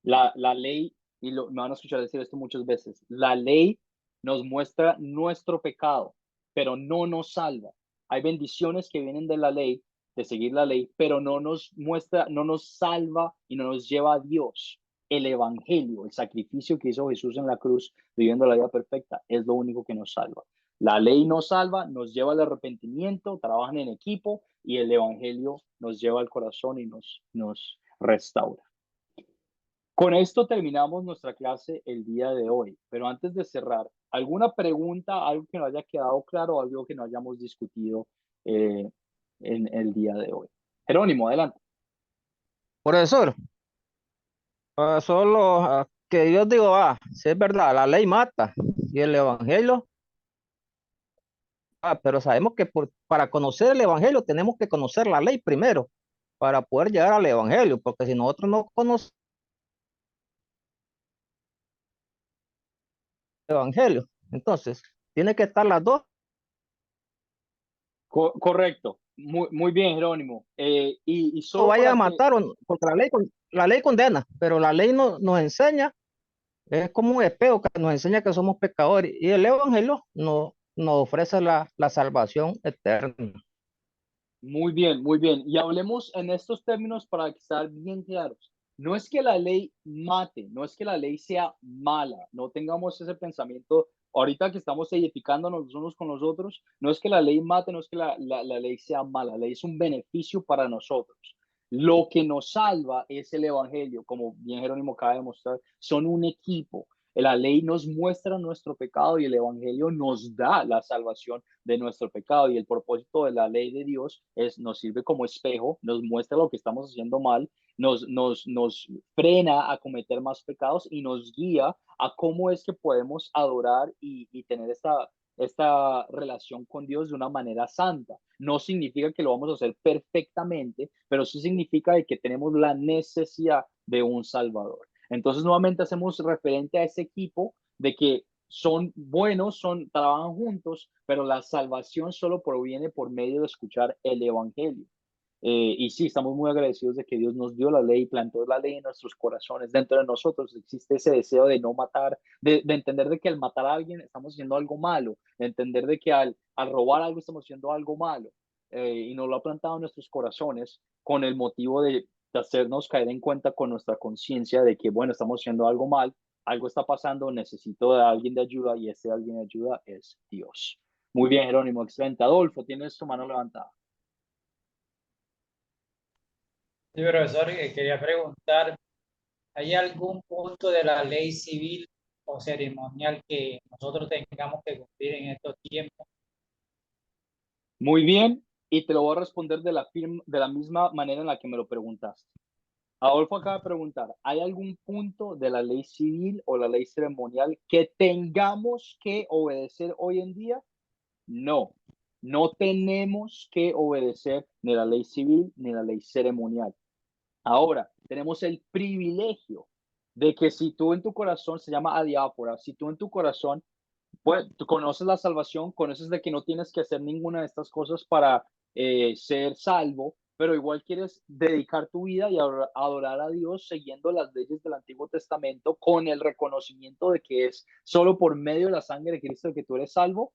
La ley, y me van a escuchar decir esto muchas veces, la ley nos muestra nuestro pecado, pero no nos salva. Hay bendiciones que vienen de la ley, de seguir la ley, pero no nos muestra, no nos salva y no nos lleva a Dios. El evangelio, el sacrificio que hizo Jesús en la cruz, viviendo la vida perfecta, es lo único que nos salva. La ley nos salva, nos lleva al arrepentimiento, trabajan en equipo y el evangelio nos lleva al corazón y nos restaura. Con esto terminamos nuestra clase el día de hoy, pero antes de cerrar, ¿alguna pregunta, algo que no haya quedado claro, algo que no hayamos discutido en el día de hoy? Jerónimo, adelante. Profesor, solo que yo digo, si es verdad, la ley mata y el evangelio, pero sabemos que para conocer el evangelio tenemos que conocer la ley primero para poder llegar al evangelio, porque si nosotros no conocemos el evangelio, entonces tiene que estar las dos. Correcto, muy bien, Jerónimo. Y No solo vaya para a que, matar, porque la ley condena, pero la ley nos enseña Es como un espejo que nos enseña que somos pecadores y el Evangelio nos ofrece la salvación eterna. Muy bien, muy bien. Y hablemos en estos términos para estar bien claros. No es que la ley mate, no es que la ley sea mala, no tengamos ese pensamiento ahorita que estamos edificándonos los unos con los otros, no es que la ley mate, no es que la ley sea mala, la ley es un beneficio para nosotros. Lo que nos salva es el Evangelio, como bien Jerónimo acaba de mostrar, son un equipo. La ley nos muestra nuestro pecado y el Evangelio nos da la salvación de nuestro pecado. Y el propósito de la ley de Dios es, nos sirve como espejo, nos muestra lo que estamos haciendo mal, nos frena a cometer más pecados y nos guía a cómo es que podemos adorar y tener esta relación con Dios de una manera santa. No significa que lo vamos a hacer perfectamente, pero sí significa de que tenemos la necesidad de un Salvador. Entonces, nuevamente hacemos referente a ese equipo de que son buenos, trabajan juntos, pero la salvación solo proviene por medio de escuchar el Evangelio. Y sí, estamos muy agradecidos de que Dios nos dio la ley, plantó la ley en nuestros corazones. Dentro de nosotros existe ese deseo de no matar, de entender de que al matar a alguien estamos haciendo algo malo, de entender de que al robar algo estamos haciendo algo malo. Y nos lo ha plantado en nuestros corazones con el motivo de hacernos caer en cuenta con nuestra conciencia de que, bueno, estamos haciendo algo mal, algo está pasando, necesito de alguien de ayuda y ese alguien de ayuda es Dios. Muy bien, Jerónimo, excelente. Adolfo, tienes tu mano levantada. Sí, profesor, quería preguntar, ¿hay algún punto de la ley civil o ceremonial que nosotros tengamos que cumplir en estos tiempos? Muy bien, y te lo voy a responder de la misma manera en la que me lo preguntaste. Adolfo acaba de preguntar, ¿hay algún punto de la ley civil o la ley ceremonial que tengamos que obedecer hoy en día? No, no tenemos que obedecer ni la ley civil ni la ley ceremonial. Ahora, tenemos el privilegio de que si tú en tu corazón, se llama adiáfora, si tú en tu corazón pues tú conoces la salvación, conoces de que no tienes que hacer ninguna de estas cosas para ser salvo, pero igual quieres dedicar tu vida y adorar a Dios siguiendo las leyes del Antiguo Testamento con el reconocimiento de que es solo por medio de la sangre de Cristo que tú eres salvo.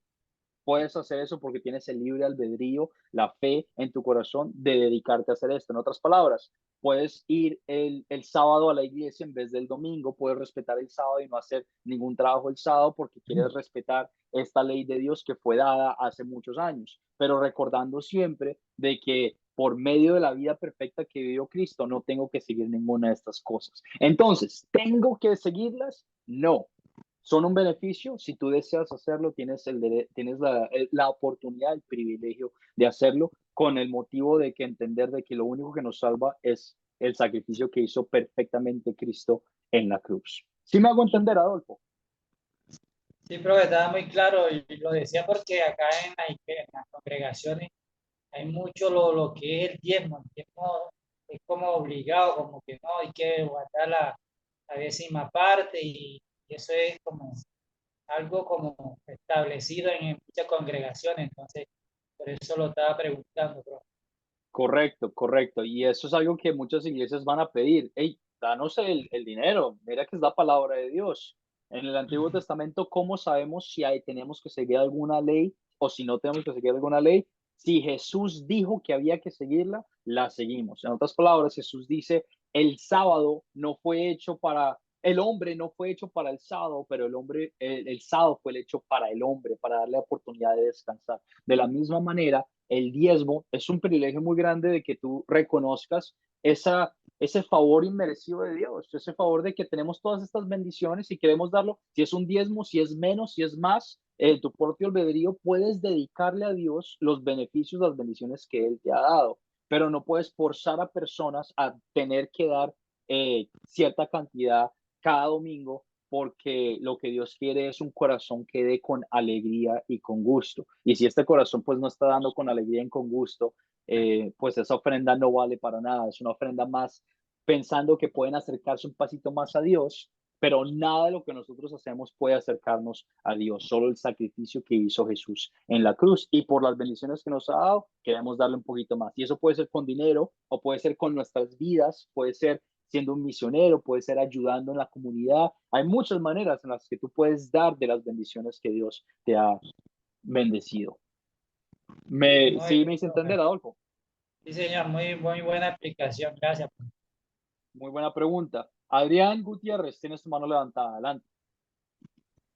Puedes hacer eso porque tienes el libre albedrío, la fe en tu corazón de dedicarte a hacer esto. En otras palabras, puedes ir el sábado a la iglesia en vez del domingo, puedes respetar el sábado y no hacer ningún trabajo el sábado porque quieres respetar esta ley de Dios que fue dada hace muchos años, pero recordando siempre de que por medio de la vida perfecta que vivió Cristo, no tengo que seguir ninguna de estas cosas. Entonces, ¿tengo que seguirlas? No, son un beneficio. Si tú deseas hacerlo, tienes la oportunidad, el privilegio de hacerlo con el motivo de que entender de que lo único que nos salva es el sacrificio que hizo perfectamente Cristo en la cruz. ¿Sí me hago entender, Adolfo? Sí, profe, estaba muy claro y lo decía porque acá en las congregaciones hay mucho lo que es el diezmo. El diezmo es como obligado, como que no, hay que guardar la décima parte y eso es como algo como establecido en muchas congregaciones. Entonces, por eso lo estaba preguntando, profe. Correcto, correcto. Y eso es algo que muchas iglesias van a pedir. Hey, danos el dinero. Mira que es la palabra de Dios. En el Antiguo Testamento, ¿cómo sabemos si tenemos que seguir alguna ley o si no tenemos que seguir alguna ley? Si Jesús dijo que había que seguirla, la seguimos. En otras palabras, Jesús dice, el sábado no fue hecho para, el hombre no fue hecho para el sábado, pero el sábado fue hecho para el hombre, para darle la oportunidad de descansar. De la misma manera, el diezmo es un privilegio muy grande de que tú reconozcas ese favor inmerecido de Dios, ese favor de que tenemos todas estas bendiciones y queremos darlo, si es un diezmo, si es menos, si es más, tu propio albedrío, puedes dedicarle a Dios los beneficios, las bendiciones que Él te ha dado, pero no puedes forzar a personas a tener que dar cierta cantidad cada domingo porque lo que Dios quiere es un corazón que dé con alegría y con gusto. Y si este corazón pues no está dando con alegría y con gusto, pues esa ofrenda no vale para nada. Es una ofrenda más pensando que pueden acercarse un pasito más a Dios, pero nada de lo que nosotros hacemos puede acercarnos a Dios, solo el sacrificio que hizo Jesús en la cruz. Y por las bendiciones que nos ha dado, queremos darle un poquito más. Y eso puede ser con dinero o puede ser con nuestras vidas, puede ser siendo un misionero, puede ser ayudando en la comunidad. Hay muchas maneras en las que tú puedes dar de las bendiciones que Dios te ha bendecido. Muy ¿Sí me bien, hice profe. entender, Adolfo? Sí, señor, muy buena explicación. Gracias. Muy buena pregunta. Adrián Gutiérrez, tienes tu mano levantada. Adelante.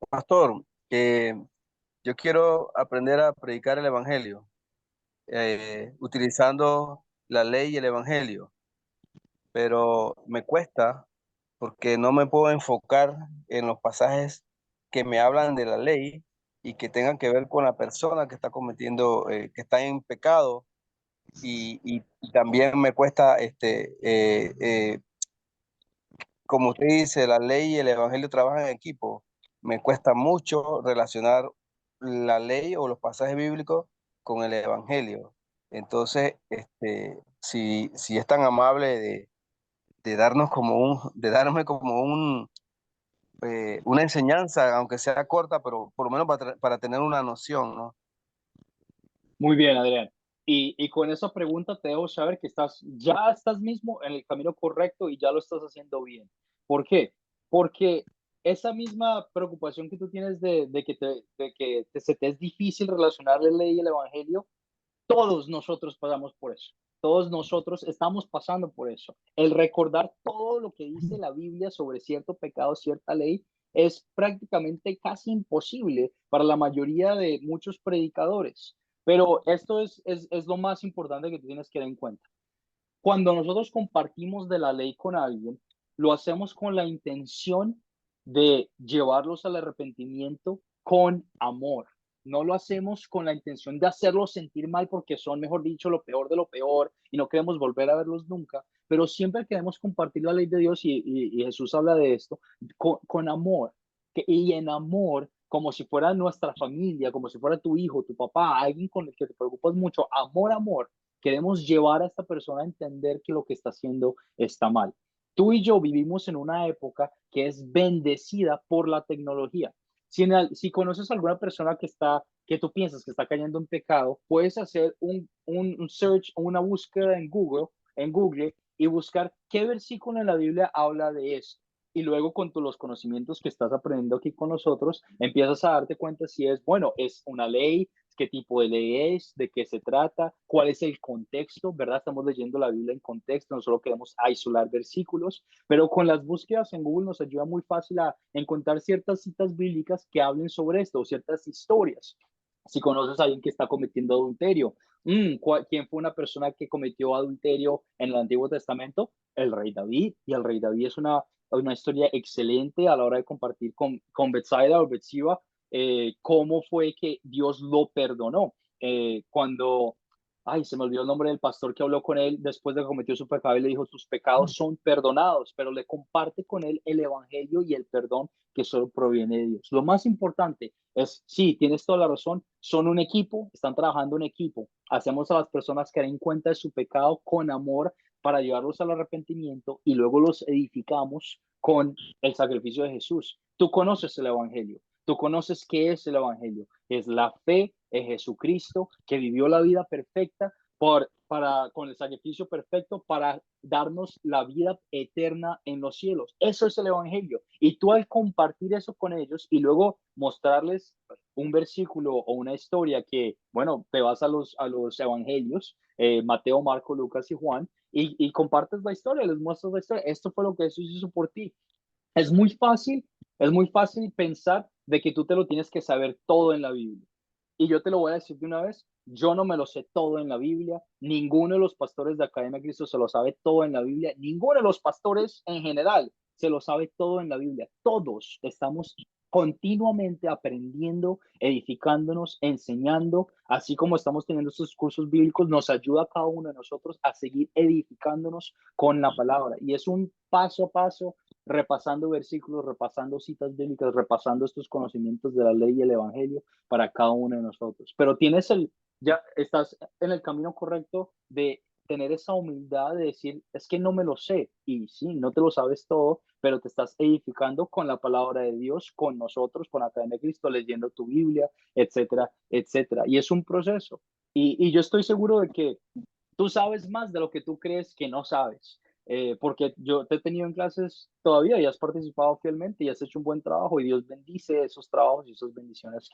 Pastor, yo quiero aprender a predicar el evangelio, utilizando la ley y el evangelio, pero me cuesta porque no me puedo enfocar en los pasajes que me hablan de la ley y que tengan que ver con la persona que está cometiendo, que está en pecado, y también me cuesta, como usted dice, la ley y el evangelio trabajan en equipo. Me cuesta mucho relacionar la ley o los pasajes bíblicos con el evangelio. Entonces, si es tan amable de darnos de darme como una enseñanza, aunque sea corta, pero por lo menos para tener una noción, ¿no? Muy bien, Adrián. Y con esa pregunta te debo saber que ya estás mismo en el camino correcto y ya lo estás haciendo bien. ¿Por qué? Porque esa misma preocupación que tú tienes de que se te es difícil relacionar la ley y el evangelio, todos nosotros pasamos por eso. Todos nosotros estamos pasando por eso. El recordar todo lo que dice la Biblia sobre cierto pecado, cierta ley, es prácticamente casi imposible para la mayoría de muchos predicadores. Pero esto es lo más importante que tú tienes que dar en cuenta. Cuando nosotros compartimos de la ley con alguien, lo hacemos con la intención de llevarlos al arrepentimiento con amor. No lo hacemos con la intención de hacerlos sentir mal porque son, mejor dicho, lo peor de lo peor y no queremos volver a verlos nunca, pero siempre queremos compartir la ley de Dios y Jesús habla de esto con amor y en amor, como si fuera nuestra familia, como si fuera tu hijo, tu papá, alguien con el que te preocupas mucho, amor, amor. Queremos llevar a esta persona a entender que lo que está haciendo está mal. Tú y yo vivimos en una época que es bendecida por la tecnología. Si conoces a alguna persona que tú piensas que está cayendo en pecado, puedes hacer un search, una búsqueda en Google y buscar qué versículo en la Biblia habla de eso. Y luego con los conocimientos que estás aprendiendo aquí con nosotros, empiezas a darte cuenta si es una ley, qué tipo de ley es, de qué se trata, cuál es el contexto, ¿verdad? Estamos leyendo la Biblia en contexto, no solo queremos aislar versículos, pero con las búsquedas en Google nos ayuda muy fácil a encontrar ciertas citas bíblicas que hablen sobre esto, o ciertas historias. Si conoces a alguien que está cometiendo adulterio, ¿quién fue una persona que cometió adulterio en el Antiguo Testamento? El rey David, y el rey David es una historia excelente a la hora de compartir con Betsaida o Betsiba, cómo fue que Dios lo perdonó. Se me olvidó el nombre del pastor que habló con él después de que cometió su pecado y le dijo, tus pecados son perdonados, pero le comparte con él el evangelio y el perdón que solo proviene de Dios. Lo más importante es, sí, tienes toda la razón, son un equipo, están trabajando en equipo. Hacemos a las personas que den cuenta de su pecado con amor para llevarlos al arrepentimiento y luego los edificamos con el sacrificio de Jesús. Tú conoces el evangelio. Tú conoces qué es el evangelio. Es la fe en Jesucristo que vivió la vida perfecta con el sacrificio perfecto para darnos la vida eterna en los cielos. Eso es el evangelio. Y tú al compartir eso con ellos y luego mostrarles un versículo o una historia que, bueno, te vas a los evangelios, Mateo, Marco, Lucas y Juan, y compartes la historia, les muestras la historia. Esto fue lo que Jesús hizo por ti. Es muy fácil, es muy fácil pensar de que tú te lo tienes que saber todo en la Biblia. Y yo te lo voy a decir de una vez, yo no me lo sé todo en la Biblia, ninguno de los pastores de Academia Cristo se lo sabe todo en la Biblia, ninguno de los pastores en general se lo sabe todo en la Biblia. Todos estamos continuamente aprendiendo, edificándonos, enseñando, así como estamos teniendo estos cursos bíblicos, nos ayuda a cada uno de nosotros a seguir edificándonos con la palabra. Y es un paso a paso, repasando versículos, repasando citas bíblicas, repasando estos conocimientos de la ley y el evangelio para cada uno de nosotros. Pero ya estás en el camino correcto de tener esa humildad de decir, es que no me lo sé. Y sí, no te lo sabes todo, pero te estás edificando con la palabra de Dios, con nosotros, con la Academia de Cristo, leyendo tu Biblia, etcétera, etcétera. Y es un proceso. Y yo estoy seguro de que tú sabes más de lo que tú crees que no sabes. porque yo te he tenido en clases todavía y has participado fielmente y has hecho un buen trabajo y Dios bendice esos trabajos y esas bendiciones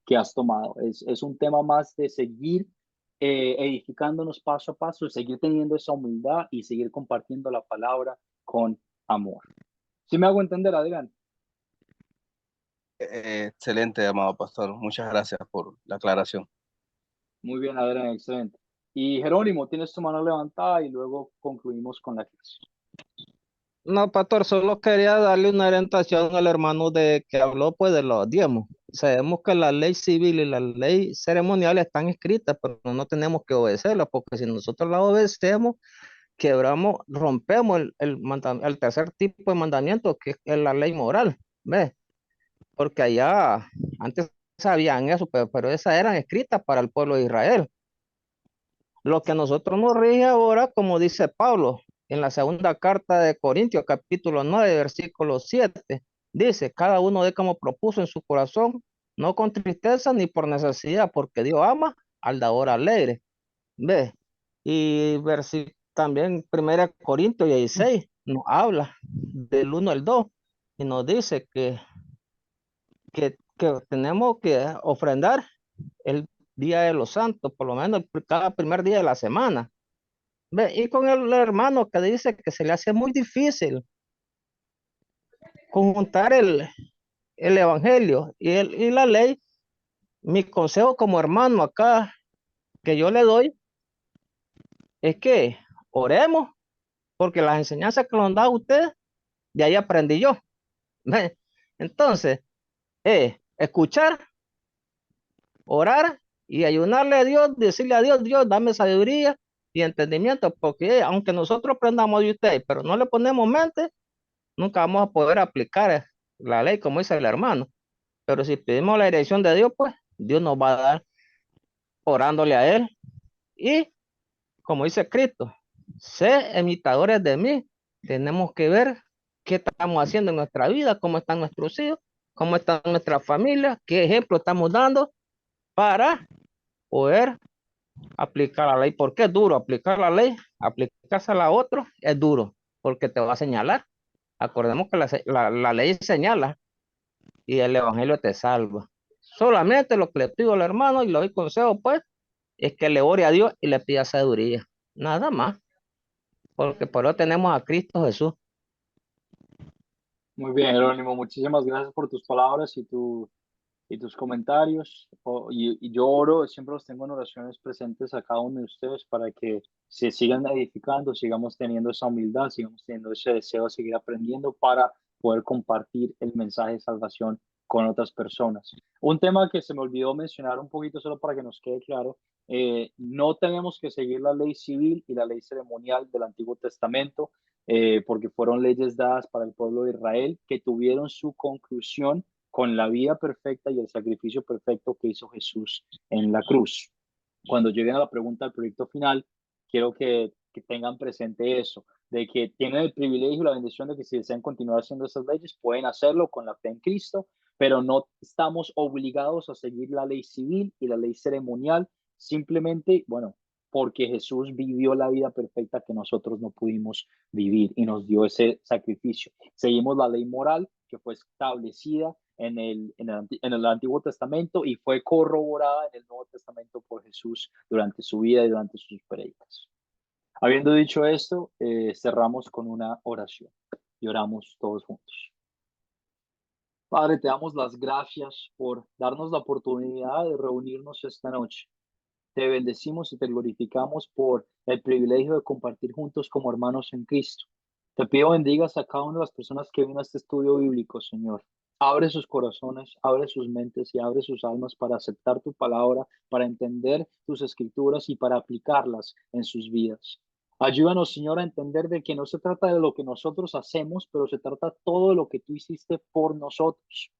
que has tomado. Es un tema más de seguir edificándonos paso a paso, seguir teniendo esa humildad y seguir compartiendo la palabra con amor. ¿Sí me hago entender, Adrián? Excelente, amado pastor. Muchas gracias por la aclaración. Muy bien, Adrián, excelente. Y Jerónimo, tienes tu mano levantada y luego concluimos con la clase. No, pastor, solo quería darle una orientación al hermano de que habló pues de los diezmos. Sabemos que la ley civil y la ley ceremonial están escritas, pero no tenemos que obedecerlas, porque si nosotros la obedecemos, quebramos, rompemos el tercer tipo de mandamiento, que es la ley moral, ¿ves? Porque allá antes sabían eso, pero esas eran escritas para el pueblo de Israel. Lo que a nosotros nos rige ahora, como dice Pablo en la segunda carta de Corintios, capítulo 9, versículo 7, dice, cada uno de como propuso en su corazón, no con tristeza ni por necesidad, porque Dios ama al dador alegre. ¿Ve? Y también 1 Corintios 16 nos habla del 1 al 2 y nos dice que tenemos que ofrendar el día de los santos, por lo menos cada primer día de la semana. ¿Ve? Y con el hermano que dice que se le hace muy difícil conjuntar el evangelio y la ley, mi consejo como hermano acá que yo le doy es que oremos, porque las enseñanzas que nos da usted, de ahí aprendí yo. ¿Ve? Entonces, escuchar, orar y ayunarle a Dios, decirle a Dios, Dios, dame sabiduría y entendimiento, porque aunque nosotros aprendamos de usted, pero no le ponemos mente, nunca vamos a poder aplicar la ley, como dice el hermano. Pero si pedimos la dirección de Dios, pues Dios nos va a dar orándole a Él. Y como dice Cristo, sé imitadores de mí. Tenemos que ver qué estamos haciendo en nuestra vida, cómo están nuestros hijos, cómo está nuestra familia, qué ejemplo estamos dando para poder aplicar la ley. ¿Por qué es duro aplicar la ley? Aplicársela a otro es duro, porque te va a señalar. Acordemos que la ley señala y el evangelio te salva. Solamente lo que le pido al hermano y le doy consejo, pues, es que le ore a Dios y le pida sabiduría. Nada más, porque por eso tenemos a Cristo Jesús. Muy bien, Jerónimo, muchísimas gracias por tus palabras y tus comentarios. Y yo oro, siempre los tengo en oraciones presentes a cada uno de ustedes para que se sigan edificando, sigamos teniendo esa humildad, sigamos teniendo ese deseo de seguir aprendiendo para poder compartir el mensaje de salvación con otras personas. Un tema que se me olvidó mencionar un poquito solo para que nos quede claro, no tenemos que seguir la ley civil y la ley ceremonial del Antiguo Testamento, porque fueron leyes dadas para el pueblo de Israel que tuvieron su conclusión con la vida perfecta y el sacrificio perfecto que hizo Jesús en la cruz. Cuando lleguen a la pregunta del proyecto final, quiero que tengan presente eso, de que tienen el privilegio y la bendición de que si desean continuar haciendo esas leyes, pueden hacerlo con la fe en Cristo, pero no estamos obligados a seguir la ley civil y la ley ceremonial, simplemente, bueno, porque Jesús vivió la vida perfecta que nosotros no pudimos vivir y nos dio ese sacrificio. Seguimos la ley moral que fue establecida en el Antiguo Testamento y fue corroborada en el Nuevo Testamento por Jesús durante su vida y durante sus predicas. Habiendo dicho esto, cerramos con una oración y oramos todos juntos. Padre, te damos las gracias por darnos la oportunidad de reunirnos esta noche. Te bendecimos y te glorificamos por el privilegio de compartir juntos como hermanos en Cristo. Te pido bendigas a cada una de las personas que vienen a este estudio bíblico, Señor. Abre sus corazones, abre sus mentes y abre sus almas para aceptar tu palabra, para entender tus escrituras y para aplicarlas en sus vidas. Ayúdanos, Señor, a entender de que no se trata de lo que nosotros hacemos, pero se trata todo de lo que tú hiciste por nosotros.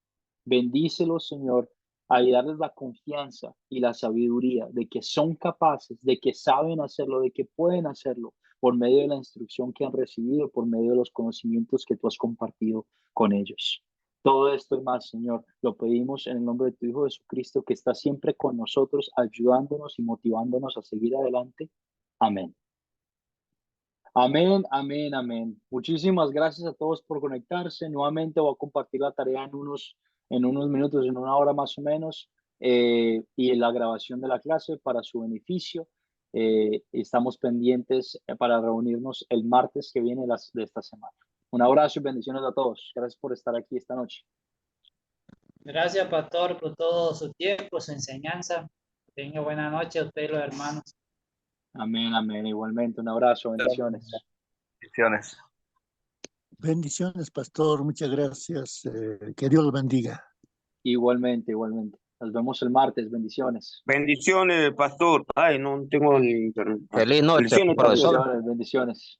Bendícelos, Señor, y darles la confianza y la sabiduría de que son capaces, de que saben hacerlo, de que pueden hacerlo por medio de la instrucción que han recibido, por medio de los conocimientos que tú has compartido con ellos. Todo esto y más, Señor, lo pedimos en el nombre de tu Hijo Jesucristo, que está siempre con nosotros, ayudándonos y motivándonos a seguir adelante. Amén. Amén, amén, amén. Muchísimas gracias a todos por conectarse. Nuevamente voy a compartir la tarea en unos minutos, en una hora más o menos, y la grabación de la clase para su beneficio. Estamos pendientes para reunirnos el martes que viene de esta semana. Un abrazo y bendiciones a todos. Gracias por estar aquí esta noche. Gracias, pastor, por todo su tiempo, su enseñanza. Tenga buena noche a ustedes, los hermanos. Amén, amén. Igualmente, un abrazo, bendiciones. Bendiciones. Bendiciones, pastor. Muchas gracias. Que Dios lo bendiga. Igualmente, igualmente. Nos vemos el martes. Bendiciones. Bendiciones, pastor. Ay, no tengo ni internet. Feliz noche, Bendiciones, profesor. Bendiciones, bendiciones.